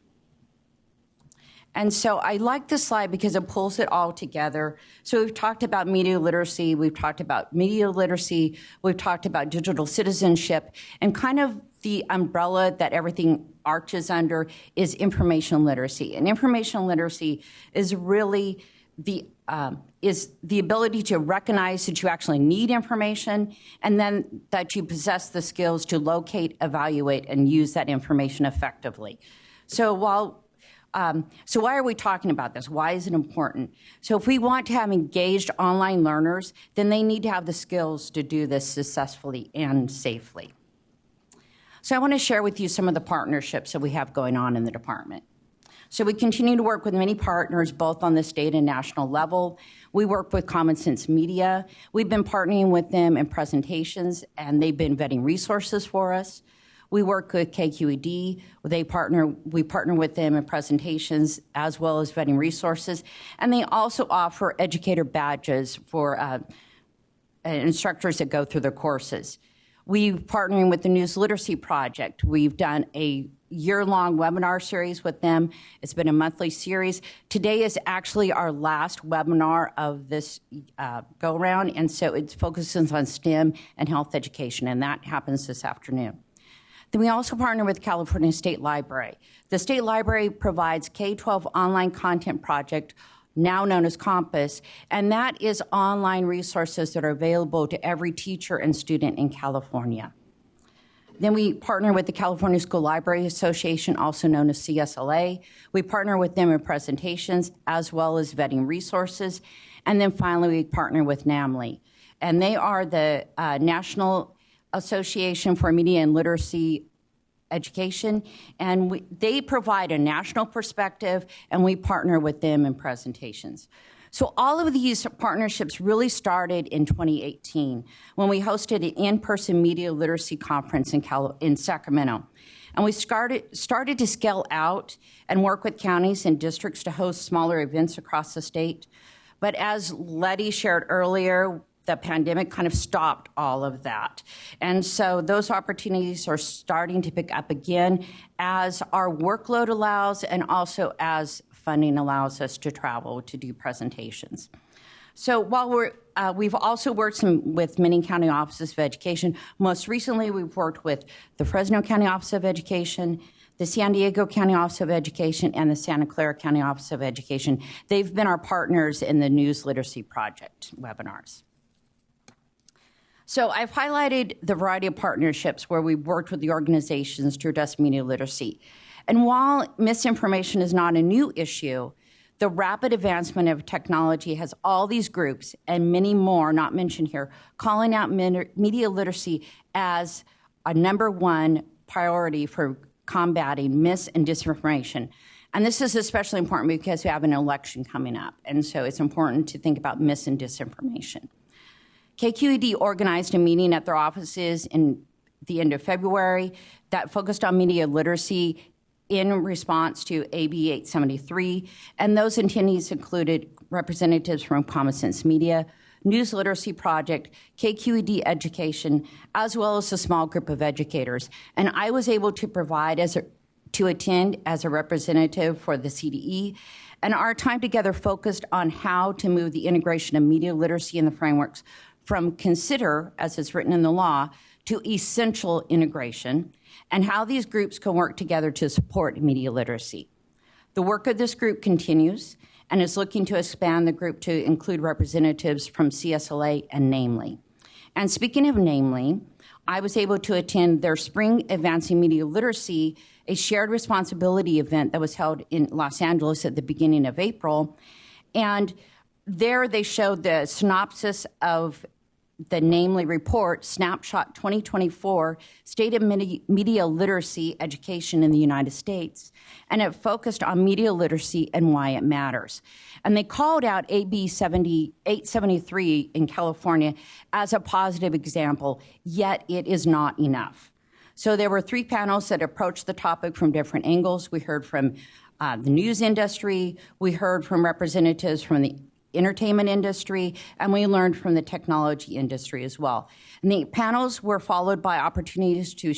P: And so I like this slide because it pulls it all together. So we've talked about media literacy, we've talked about digital citizenship, and kind of the umbrella that everything arches under is information literacy. And information literacy is really the ability to recognize that you actually need information, and then that you possess the skills to locate, evaluate, and use that information effectively. So why are we talking about this? Why is it important? So if we want to have engaged online learners, then they need to have the skills to do this successfully and safely. So I want to share with you some of the partnerships that we have going on in the department. So we continue to work with many partners, both on the state and national level. We work with Common Sense Media. We've been partnering with them in presentations, and they've been vetting resources for us. We work with KQED. We partner with them in presentations as well as vetting resources. And they also offer educator badges for instructors that go through their courses. We're partnering with the News Literacy Project. We've done a year-long webinar series with them. It's been a monthly series. Today is actually our last webinar of this go-around, and so it focuses on STEM and health education, and that happens this afternoon. Then we also partner with California State Library. The State Library provides K-12 online content project, now known as Compass, and that is online resources that are available to every teacher and student in California. Then we partner with the California School Library Association, also known as CSLA. We partner with them in presentations as well as vetting resources. And then finally, we partner with NAMLI. And they are the National Association for Media and Literacy Education, and they provide a national perspective, and we partner with them in presentations. So all of these partnerships really started in 2018 when we hosted an in-person media literacy conference in Sacramento. And we started to scale out and work with counties and districts to host smaller events across the state. But as Letty shared earlier, the pandemic kind of stopped all of that. And so those opportunities are starting to pick up again as our workload allows and also as funding allows us to travel to do presentations. So while we've also worked with many county offices of education. Most recently, we've worked with the Fresno County Office of Education, the San Diego County Office of Education, and the Santa Clara County Office of Education. They've been our partners in the News Literacy Project webinars. So I've highlighted the variety of partnerships where we've worked with the organizations to address media literacy. And while misinformation is not a new issue, the rapid advancement of technology has all these groups and many more, not mentioned here, calling out media literacy as a #1 priority for combating mis and disinformation. And this is especially important because we have an election coming up. And so it's important to think about mis and disinformation. KQED organized a meeting at their offices in the end of February that focused on media literacy in response to AB 873, and those attendees included representatives from Common Sense Media, News Literacy Project, KQED Education, as well as a small group of educators. And I was able to attend as a representative for the CDE, and our time together focused on how to move the integration of media literacy in the frameworks from consider, as it's written in the law, to essential integration, and how these groups can work together to support media literacy. The work of this group continues and is looking to expand the group to include representatives from CSLA and NAMLI. And speaking of NAMLI, I was able to attend their Spring Advancing Media Literacy, a shared responsibility event that was held in Los Angeles at the beginning of April. And there they showed the synopsis of the NAMLI report, Snapshot 2024, State of Media Literacy Education in the United States, and it focused on media literacy and why it matters. And they called out AB 873 in California as a positive example, yet it is not enough. So there were 3 panels that approached the topic from different angles. We heard from the news industry, we heard from representatives from the entertainment industry, and we learned from the technology industry as well. And the panels were followed by opportunities to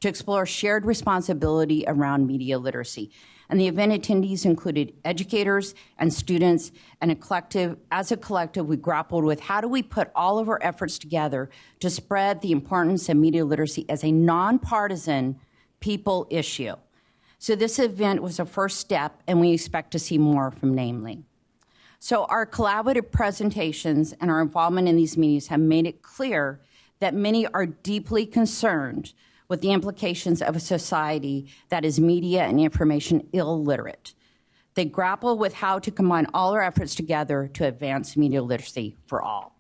P: explore shared responsibility around media literacy. And the event attendees included educators and students, and as a collective, we grappled with how do we put all of our efforts together to spread the importance of media literacy as a nonpartisan people issue. So this event was a first step, and we expect to see more from NAMLI. So our collaborative presentations and our involvement in these meetings have made it clear that many are deeply concerned with the implications of a society that is media and information illiterate. They grapple with how to combine all our efforts together to advance media literacy for all.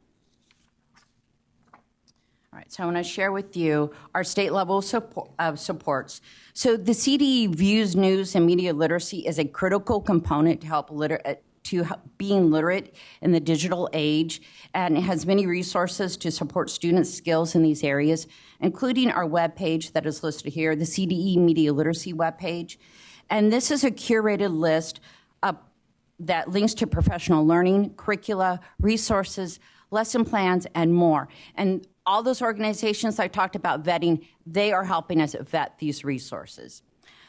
P: All right, so I want to share with you our state level supports. So the CDE views news and media literacy as a critical component to help being literate in the digital age, and it has many resources to support students' skills in these areas, including our webpage that is listed here, the CDE Media Literacy webpage. And this is a curated list that links to professional learning, curricula, resources, lesson plans, and more. And all those organizations I talked about vetting, they are helping us vet these resources.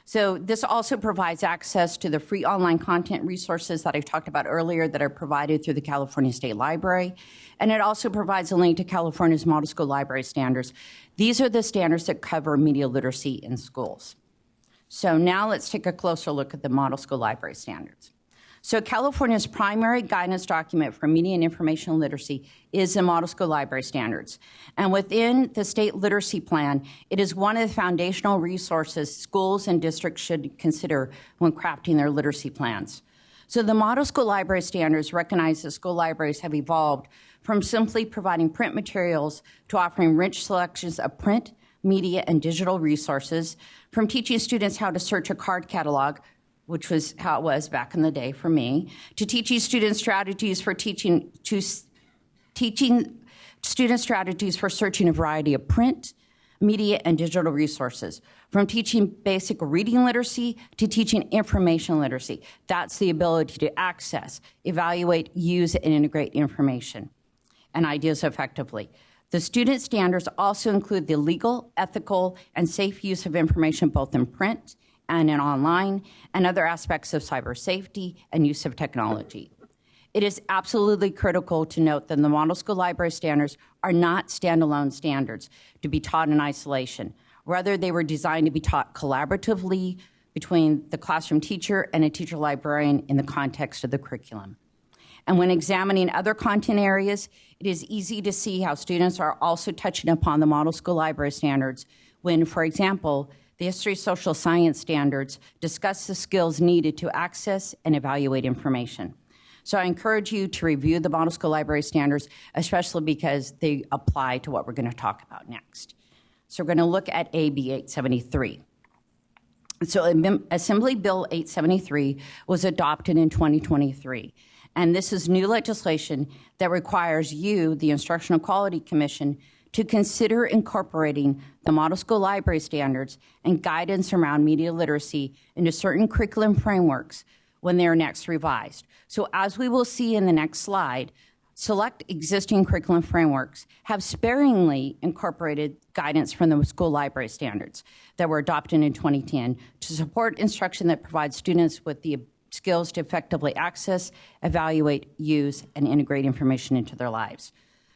P: So this also provides access to the free online content resources that I talked about earlier that are provided through the California State Library. And it also provides a link to California's Model School Library Standards. These are the standards that cover media literacy in schools. So now let's take a closer look at the Model School Library Standards. So California's primary guidance document for media and information literacy is the Model School Library Standards. And within the state literacy plan, it is one of the foundational resources schools and districts should consider when crafting their literacy plans. So the Model School Library Standards recognize that school libraries have evolved from simply providing print materials to offering rich selections of print, media, and digital resources, from teaching students how to search a card catalog, which was how it was back in the day for me, to teaching students strategies for searching a variety of print, media, and digital resources, from teaching basic reading literacy to teaching information literacy. That's the ability to access, evaluate, use, and integrate information and ideas effectively. The student standards also include the legal, ethical, and safe use of information both in print and in online, and other aspects of cyber safety and use of technology. It is absolutely critical to note that the Model School Library Standards are not standalone standards to be taught in isolation. Rather, they were designed to be taught collaboratively between the classroom teacher and a teacher librarian in the context of the curriculum. And when examining other content areas, it is easy to see how students are also touching upon the Model School Library Standards when, for example, the History Social Science Standards discuss the skills needed to access and evaluate information. So I encourage you to review the Model School Library Standards, especially because they apply to what we're going to talk about next. So we're going to look at AB 873. So Assembly Bill 873 was adopted in 2023. And this is new legislation that requires you, the Instructional Quality Commission, to consider incorporating the Model School Library Standards and guidance around media literacy into certain curriculum frameworks when they are next revised. So as we will see in the next slide, select existing curriculum frameworks have sparingly incorporated guidance from the school library standards that were adopted in 2010 to support instruction that provides students with the skills to effectively access, evaluate, use, and integrate information into their lives.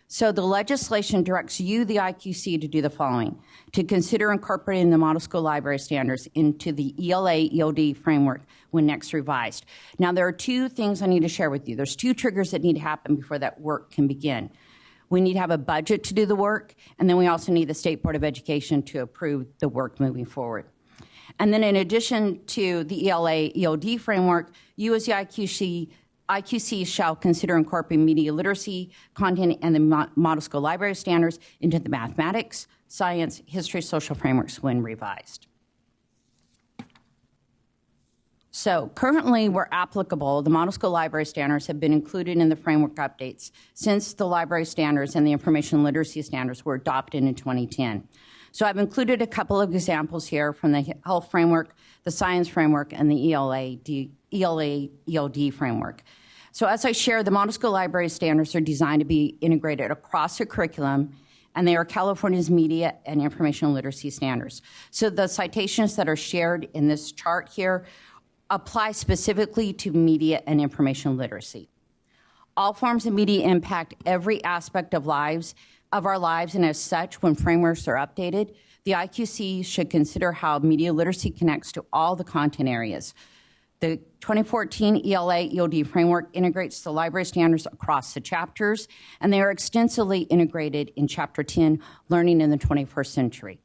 P: So the legislation directs you, the IQC, to do the following: to consider incorporating the Model School Library Standards into the ELA-EOD framework when next revised. Now, there are two things I need to share with you. There's two triggers that need to happen before that work can begin. We need to have a budget to do the work, and then we also need the State Board of Education to approve the work moving forward. And then in addition to the ELA-EOD framework, you as the IQC shall consider incorporating media literacy content and the Model School Library Standards into the mathematics, science, history, social frameworks when revised. So currently, where applicable, the Model School Library Standards have been included in the framework updates since the library standards and the information literacy standards were adopted in 2010. So I've included a couple of examples here from the health framework, the science framework, and the ELA-EOD framework. So as I shared, the Model School Library Standards are designed to be integrated across the curriculum, and they are California's media and information literacy standards. So the citations that are shared in this chart here apply specifically to media and information literacy. All forms of media impact every aspect of our lives, and as such, when frameworks are updated, the IQC should consider how media literacy connects to all the content areas. The 2014 ELA-EOD framework integrates the library standards across the chapters, and they are extensively integrated in Chapter 10, Learning in the 21st Century.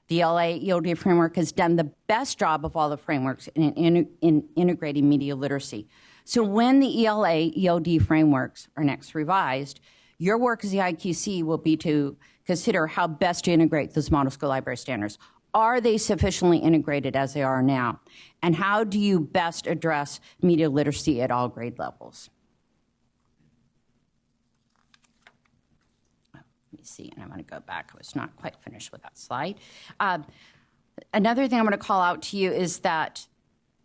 P: The ELA-EOD framework has done the best job of all the frameworks in integrating media literacy. So when the ELA-EOD frameworks are next revised, your work as the IQC will be to consider how best to integrate those model school library standards. Are they sufficiently integrated as they are now? And how do you best address media literacy at all grade levels? Let me see, and I'm going to go back. I was not quite finished with that slide. Another thing I'm going to call out to you is that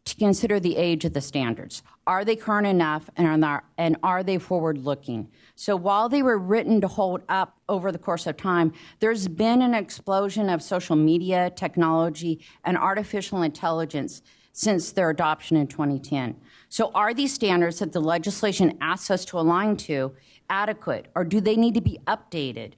P: to consider the age of the standards. Are they current enough, and are they forward-looking? So while they were written to hold up over the course of time, there's been an explosion of social media, technology, and artificial intelligence since their adoption in 2010. So are these standards that the legislation asks us to align to adequate, or do they need to be updated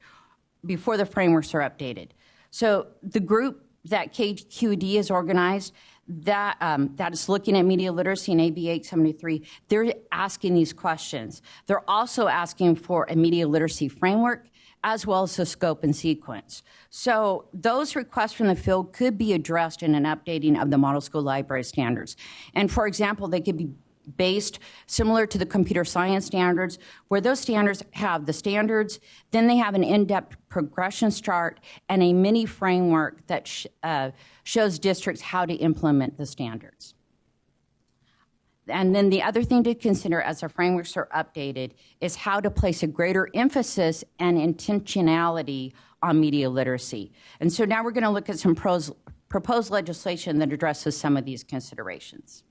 P: before the frameworks are updated? So the group that KQED is organized, that is looking at media literacy in AB 873, they're asking these questions. They're also asking for a media literacy framework as well as the scope and sequence. So those requests from the field could be addressed in an updating of the model school library standards. And for example, they could be based similar to the computer science standards, where those standards have the standards, then they have an in-depth progression chart and a mini framework that shows districts how to implement the standards. And then the other thing to consider as the frameworks are updated is how to place a greater emphasis and intentionality on media literacy. And so now we're going to look at some proposed legislation that addresses some of these considerations.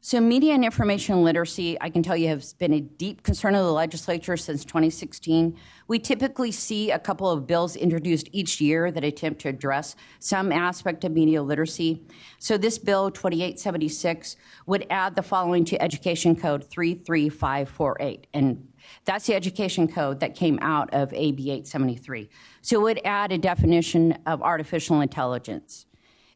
P: So media and information literacy, I can tell you, has been a deep concern of the legislature since 2016. We typically see a couple of bills introduced each year that attempt to address some aspect of media literacy. So this bill, 2876, would add the following to Education Code 33548. And that's the education code that came out of AB 873. So it would add a definition of artificial intelligence.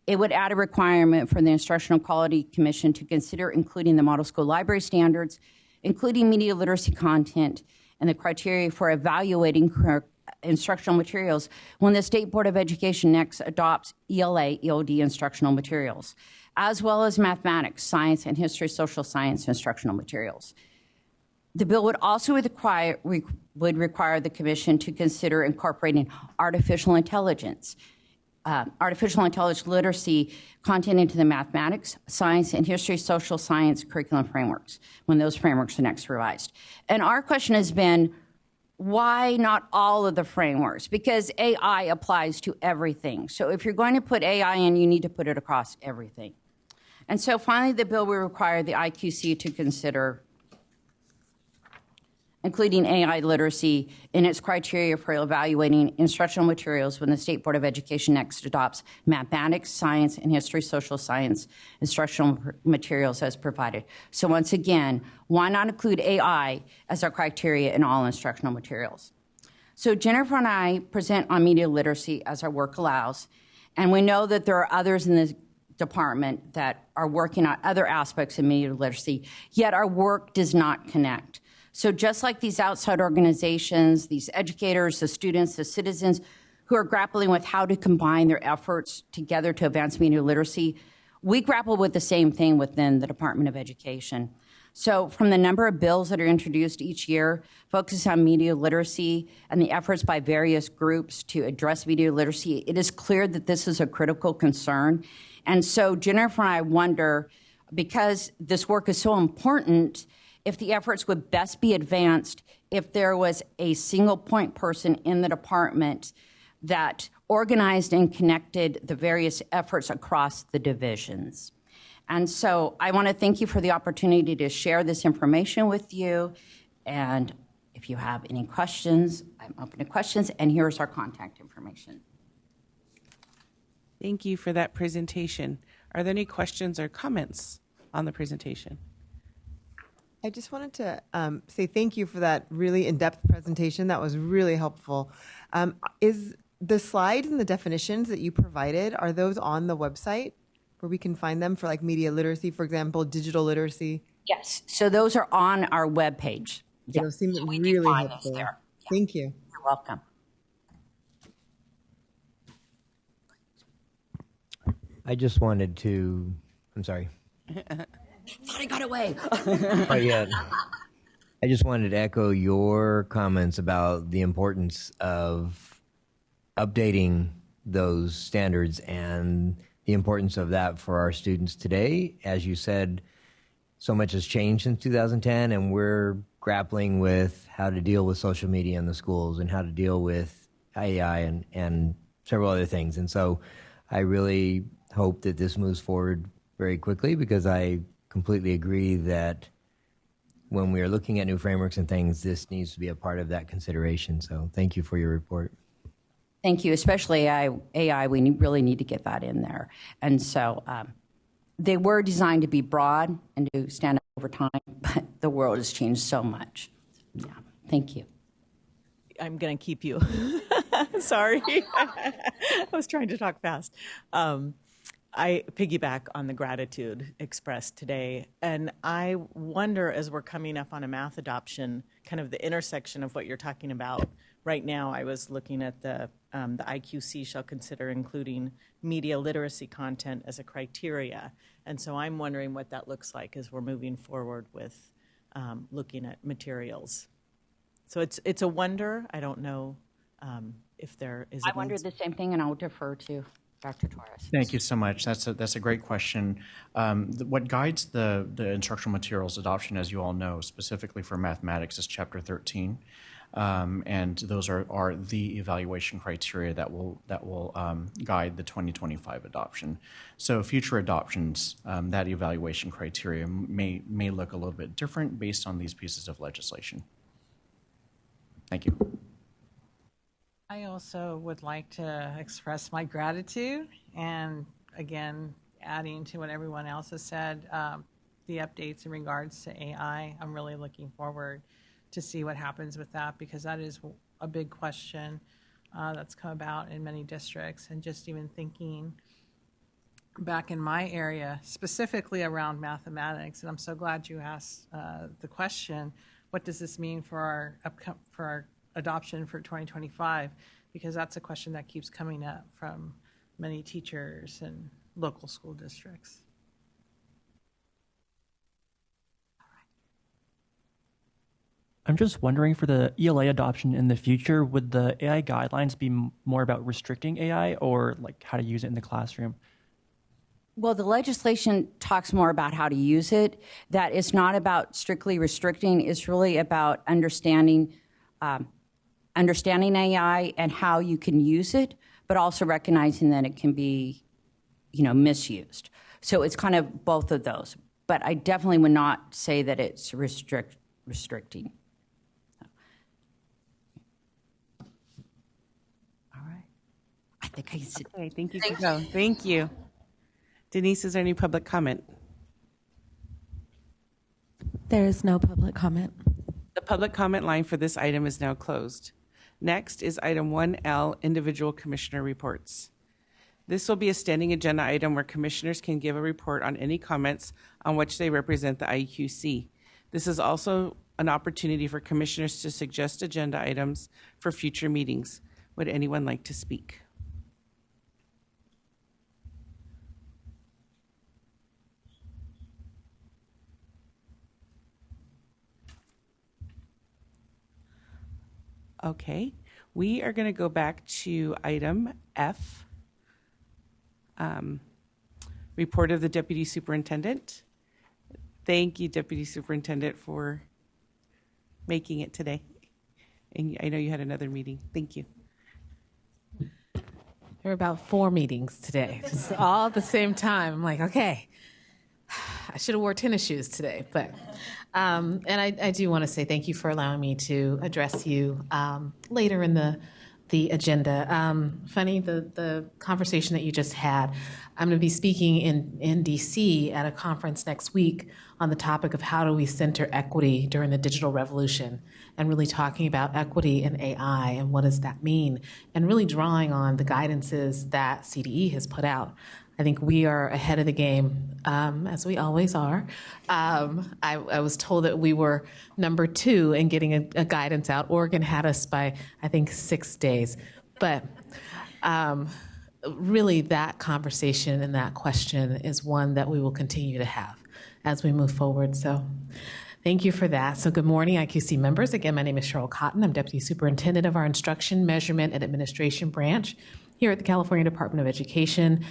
P: It would add a requirement for the Instructional Quality Commission to consider including the model school library standards, including media literacy content, and the criteria for evaluating instructional materials when the State Board of Education next adopts ELA, EOD instructional materials, as well as mathematics, science, and history, social science instructional materials. The bill would also require the Commission to consider incorporating artificial intelligence literacy content into the mathematics, science, and history, social science curriculum frameworks when those frameworks are next revised. And our question has been, why not all of the frameworks? Because AI applies to everything. So if you're going to put AI in, you need to put it across everything. And so finally, the bill will require the IQC to consider including AI literacy in its criteria for evaluating instructional materials when the State Board of Education next adopts mathematics, science, and history, social science instructional materials as provided. So once again, why not include AI as our criteria in all instructional materials? So Jennifer and I present on media literacy as our work allows, and we know that there are others in the department that are working on other aspects of media literacy, yet our work does not connect. So just like these outside organizations, these educators, the students, the citizens who are grappling with how to combine their efforts together to advance media literacy, we grapple with the same thing within the Department of Education. So from the number of bills that are introduced each year, focus on media literacy and the efforts by various groups to address media literacy, it is clear that this is a critical concern. And so Jennifer and I wonder, because this work is so important, if the efforts would best be advanced if there was a single point person in the department that organized and connected the various efforts across the divisions. And so I want to thank you for the opportunity to share this information with you. And if you have any questions, I'm open to questions. And here's our contact information.
A: Thank you for that presentation. Are there any questions or comments on the presentation?
L: I just wanted to say thank you for that really in-depth presentation. That was really helpful. Is the slides and the definitions that you provided, are those on the website where we can find them for like media literacy, for example, digital literacy?
P: Yes, so those are on our webpage.
L: Yeah, those seem really helpful.
P: Yeah.
L: Thank you.
P: You're welcome.
D: I just wanted to, I'm sorry.
P: Thought I got away.
D: Not yet. I just wanted to echo your comments about the importance of updating those standards and the importance of that for our students today. As you said, so much has changed since 2010, and we're grappling with how to deal with social media in the schools and how to deal with AI and several other things. And so I really hope that this moves forward very quickly, because I completely agree that when we are looking at new frameworks and things, this needs to be a part of that consideration. So thank you for your report.
P: Thank you, especially AI. We really need to get that in there. And so they were designed to be broad and to stand up over time, but the world has changed so much. Yeah, thank you.
Q: I'm going to keep you. Sorry. I was trying to talk fast. I piggyback on the gratitude expressed today. And I wonder, as we're coming up on a math adoption, kind of the intersection of what you're talking about. Right now, I was looking at the IQC shall consider including media literacy content as a criteria. And so I'm wondering what that looks like as we're moving forward with looking at materials. So it's a wonder. I don't know if there is.
P: I wondered the same thing, and I'll defer to Dr. Torres.
C: Thank you so much. That's a great question. What guides the instructional materials adoption, as you all know, specifically for mathematics, is Chapter 13. And those are the evaluation criteria that will guide the 2025 adoption. So future adoptions, that evaluation criteria may look a little bit different based on these pieces of legislation. Thank you.
R: I also would like to express my gratitude, and again, adding to what everyone else has said, the updates in regards to AI. I'm really looking forward to see what happens with that, because that is a big question that's come about in many districts. And just even thinking back in my area, specifically around mathematics, and I'm so glad you asked the question, what does this mean for our adoption for 2025? Because that's a question that keeps coming up from many teachers and local school districts.
F: I'm just wondering, for the ELA adoption in the future, would the AI guidelines be more about restricting AI, or like how to use it in the classroom?
P: Well, the legislation talks more about how to use it. That it's not about strictly restricting. It's really about understanding AI and how you can use it, but also recognizing that it can be, misused. So it's kind of both of those. But I definitely would not say that it's restricting. All right. I think I said.
A: Okay, thank you. Thank you. Denise, is there any public comment?
E: There is no public comment.
A: The public comment line for this item is now closed. Next is item 1L, individual commissioner reports. This will be a standing agenda item where commissioners can give a report on any comments on which they represent the IQC. This is also an opportunity for commissioners to suggest agenda items for future meetings. Would anyone like to speak? Okay, we are going to go back to item F, report of the Deputy Superintendent. Thank you, Deputy Superintendent, for making it today. And I know you had another meeting. Thank you.
S: There were about 4 meetings today, just all at the same time. I'm like, okay, I should have wore tennis shoes today, but. And I do want to say thank you for allowing me to address you later in the agenda. Funny, the conversation that you just had, I'm going to be speaking in DC at a conference next week on the topic of how do we center equity during the digital revolution, and really talking about equity in AI and what does that mean, and really drawing on the guidances that CDE has put out. I think we are ahead of the game, as we always are. I was told that we were number 2 in getting a guidance out. Oregon had us by, I think, 6 days. But really, that conversation and that question is one that we will continue to have as we move forward. So Thank you for that. So good morning, IQC members. Again, my name is Cheryl Cotton. I'm Deputy Superintendent of our Instruction, Measurement, and Administration branch here at the California Department of Education.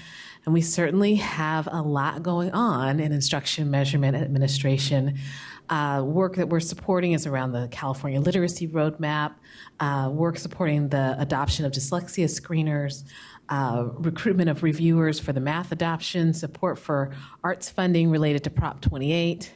S: And we certainly have a lot going on in instruction, measurement, and administration. Work that we're supporting is around the California Literacy Roadmap, work supporting the adoption of dyslexia screeners, recruitment of reviewers for the math adoption, support for arts funding related to Prop 28,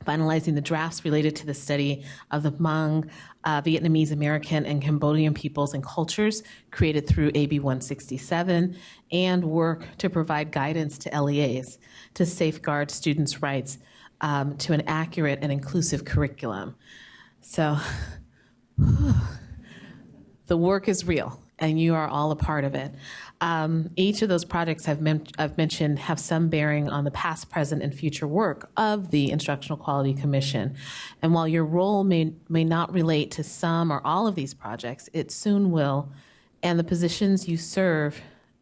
S: finalizing the drafts related to the study of the Hmong, Vietnamese American, and Cambodian peoples and cultures created through AB 167, and work to provide guidance to LEAs to safeguard students' rights to an accurate and inclusive curriculum. So the work is real, and you are all a part of it. Each of those projects I've mentioned have some bearing on the past, present, and future work of the Instructional Quality Commission. And while your role may not relate to some or all of these projects, it soon will, and the positions you serve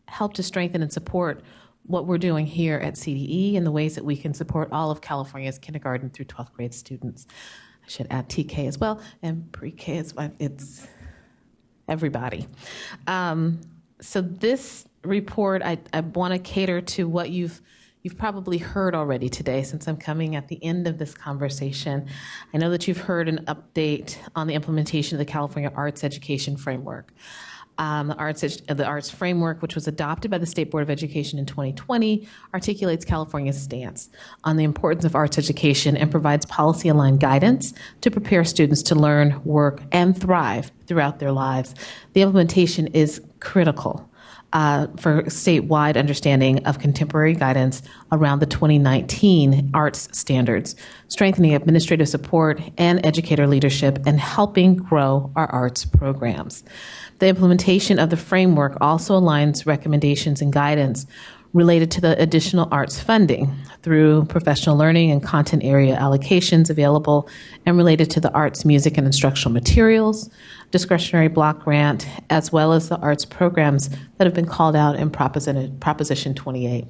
S: help to strengthen and support what we're doing here at CDE and the ways that we can support all of California's kindergarten through 12th grade students. I should add TK as well, and pre-K as well. It's everybody. So this report, I want to cater to what you've probably heard already today, since I'm coming at the end of this conversation. I know that you've heard an update on the implementation of the California Arts Education Framework. The arts framework, which was adopted by the State Board of Education in 2020, articulates California's stance on the importance of arts education and provides policy-aligned guidance to prepare students to learn, work, and thrive throughout their lives. The implementation is critical for statewide understanding of contemporary guidance around the 2019 arts standards, strengthening administrative support and educator leadership, and helping grow our arts programs. The implementation of the framework also aligns recommendations and guidance related to the additional arts funding through professional learning and content area allocations available and related to the arts, music, and instructional materials, discretionary block grant, as well as the arts programs that have been called out in Proposition 28.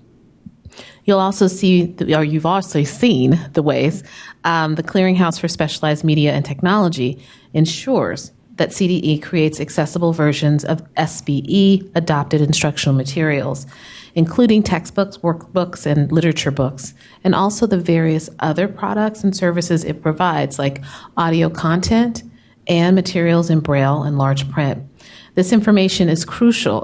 S: You'll also see, or you've also seen the ways the Clearinghouse for Specialized Media and Technology ensures that CDE creates accessible versions of SBE adopted instructional materials, including textbooks, workbooks, and literature books, and also the various other products and services it provides, like audio content and materials in Braille and large print. This information is a crucial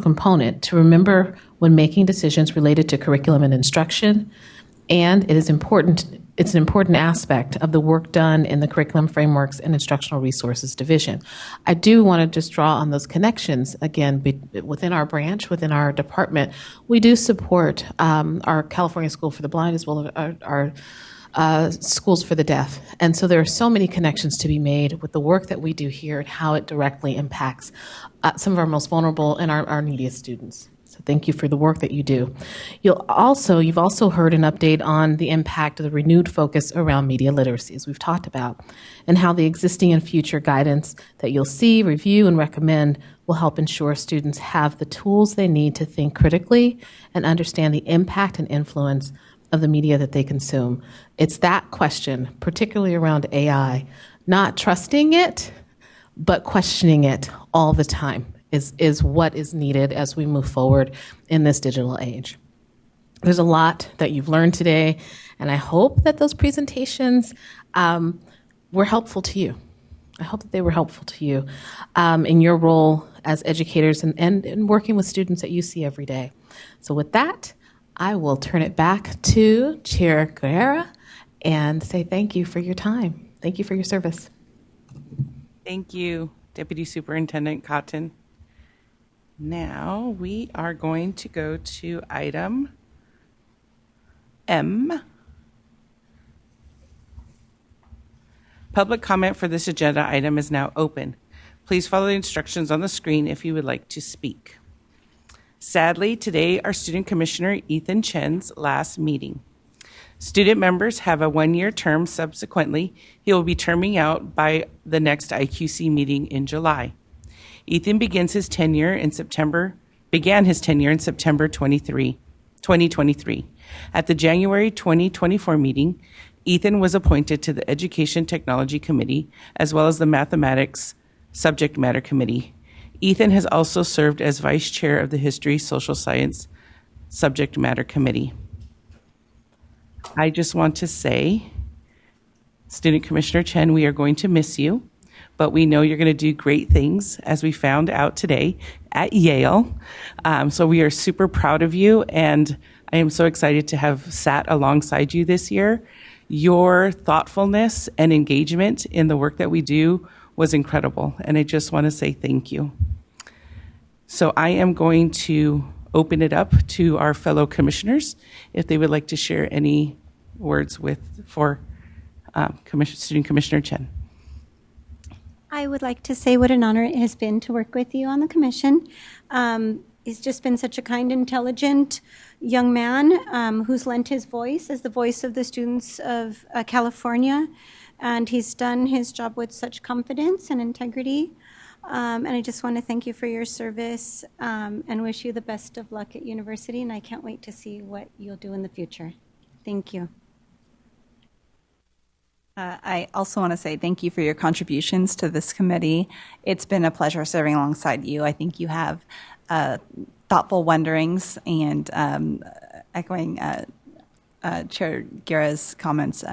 S: component to remember when making decisions related to curriculum and instruction, and it's an important aspect of the work done in the Curriculum Frameworks and Instructional Resources Division. I do want to just draw on those connections, again, within our branch, within our department. We do support our California School for the Blind as well as our schools for the deaf. And so there are so many connections to be made with the work that we do here and how it directly impacts some of our most vulnerable and our neediest students. So thank you for the work that you do. You've also heard an update on the impact of the renewed focus around media literacy, as we've talked about, and how the existing and future guidance that you'll see, review, and recommend will help ensure students have the tools they need to think critically and understand the impact and influence of the media that they consume. It's that question, particularly around AI, not trusting it, but questioning it all the time. Is what is needed as we move forward in this digital age. There's a lot that you've learned today, and I hope that those presentations were helpful to you. I hope that they were helpful to you in your role as educators and working with students that you see every day. So with that, I will turn it back to Chair Guerra and say thank you for your time. Thank you for your service.
A: Thank you, Deputy Superintendent Cotton. Now we are going to go to item M. Public comment for this agenda item is now open. Please follow the instructions on the screen if you would like to speak. Sadly, today our Student Commissioner Ethan Chen's last meeting. Student members have a one-year term. Subsequently, he will be terming out by the next IQC meeting in July. Ethan began his tenure in September 2023. At the January 2024 meeting, Ethan was appointed to the Education Technology Committee as well as the Mathematics Subject Matter Committee. Ethan has also served as Vice Chair of the History Social Science Subject Matter Committee. I just want to say, Student Commissioner Chen, we are going to miss you, but we know you're going to do great things, as we found out today at Yale. So we are super proud of you, and I am so excited to have sat alongside you this year. Your thoughtfulness and engagement in the work that we do was incredible, and I just want to say thank you. So I am going to open it up to our fellow commissioners if they would like to share any words for Student Commissioner Chen.
B: I would like to say what an honor it has been to work with you on the commission. He's just been such a kind, intelligent young man who's lent his voice as the voice of the students of California, and he's done his job with such confidence and integrity. And I just want to thank you for your service and wish you the best of luck at university, and I can't wait to see what you'll do in the future. Thank you.
T: I also want to say thank you for your contributions to this committee. It's been a pleasure serving alongside you. I think you have thoughtful wonderings, and echoing Chair Guerra's comments,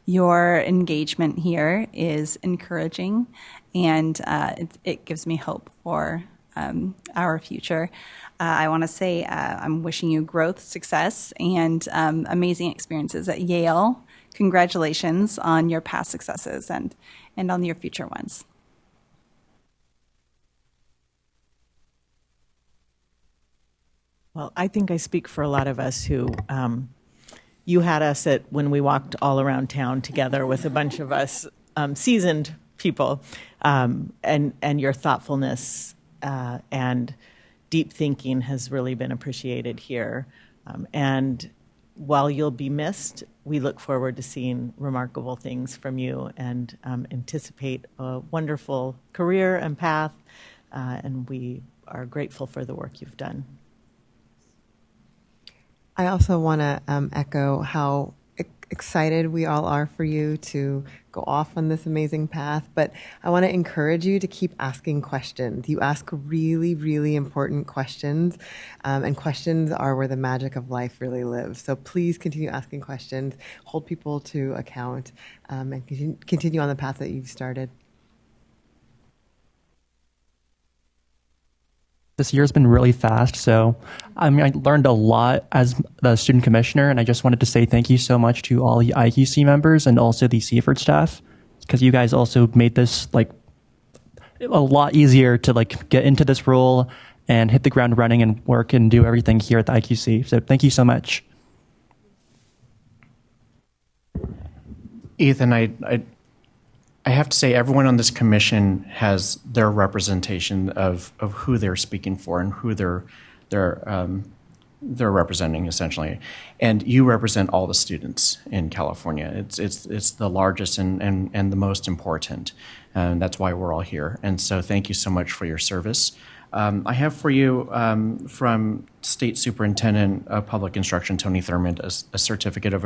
T: your engagement here is encouraging, and it gives me hope for our future. I want to say I'm wishing you growth, success, and amazing experiences at Yale. Congratulations on your past successes and on your future ones.
Q: Well, I think I speak for a lot of us who you had us at when we walked all around town together with a bunch of us seasoned people, and your thoughtfulness and deep thinking has really been appreciated here. And while you'll be missed, we look forward to seeing remarkable things from you and anticipate a wonderful career and path, and we are grateful for the work you've done.
L: I also want to echo how excited we all are for you to go off on this amazing path, but I want to encourage you to keep asking questions. You ask really, really important questions, and questions are where the magic of life really lives. So please continue asking questions, hold people to account, and continue on the path that you've started.
F: This year's been really fast, so I learned a lot as the student commissioner, and I just wanted to say thank you so much to all the IQC members and also the Seaford staff, because you guys also made this a lot easier to get into this role and hit the ground running and work and do everything here at the IQC. So thank you so much.
C: Ethan, I have to say everyone on this commission has their representation of who they're speaking for and who they're representing, essentially. And you represent all the students in California. It's the largest and the most important, and that's why we're all here. And so thank you so much for your service. I have for you from State Superintendent of Public Instruction, Tony Thurmond, a certificate of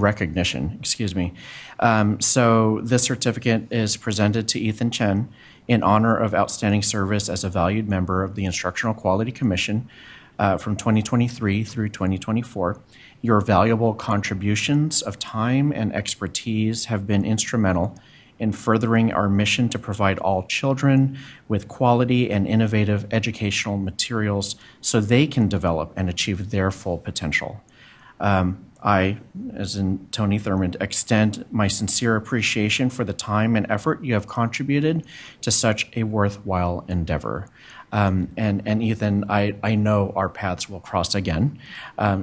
C: recognition, excuse me. So this certificate is presented to Ethan Chen in honor of outstanding service as a valued member of the Instructional Quality Commission from 2023 through 2024. Your valuable contributions of time and expertise have been instrumental in furthering our mission to provide all children with quality and innovative educational materials so they can develop and achieve their full potential. I, as in Tony Thurmond, extend my sincere appreciation for the time and effort you have contributed to such a worthwhile endeavor. And Ethan, I know our paths will cross again,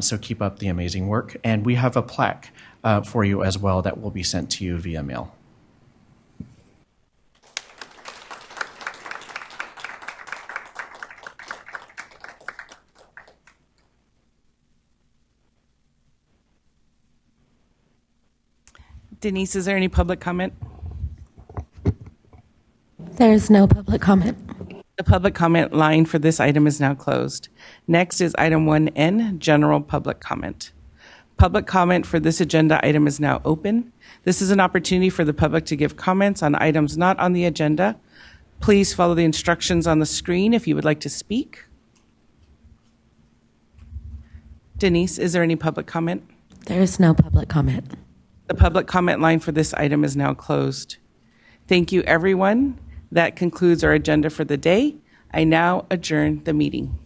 C: so keep up the amazing work. And we have a plaque for you as well that will be sent to you via mail.
A: Denise, is there any public comment?
E: There's no public comment.
A: The public comment line for this item is now closed. Next is item 1N, general public comment. Public comment for this agenda item is now open. This is an opportunity for the public to give comments on items not on the agenda. Please follow the instructions on the screen if you would like to speak. Denise, is there any public comment?
E: There is no public comment.
A: The public comment line for this item is now closed. Thank you, everyone. That concludes our agenda for the day. I now adjourn the meeting.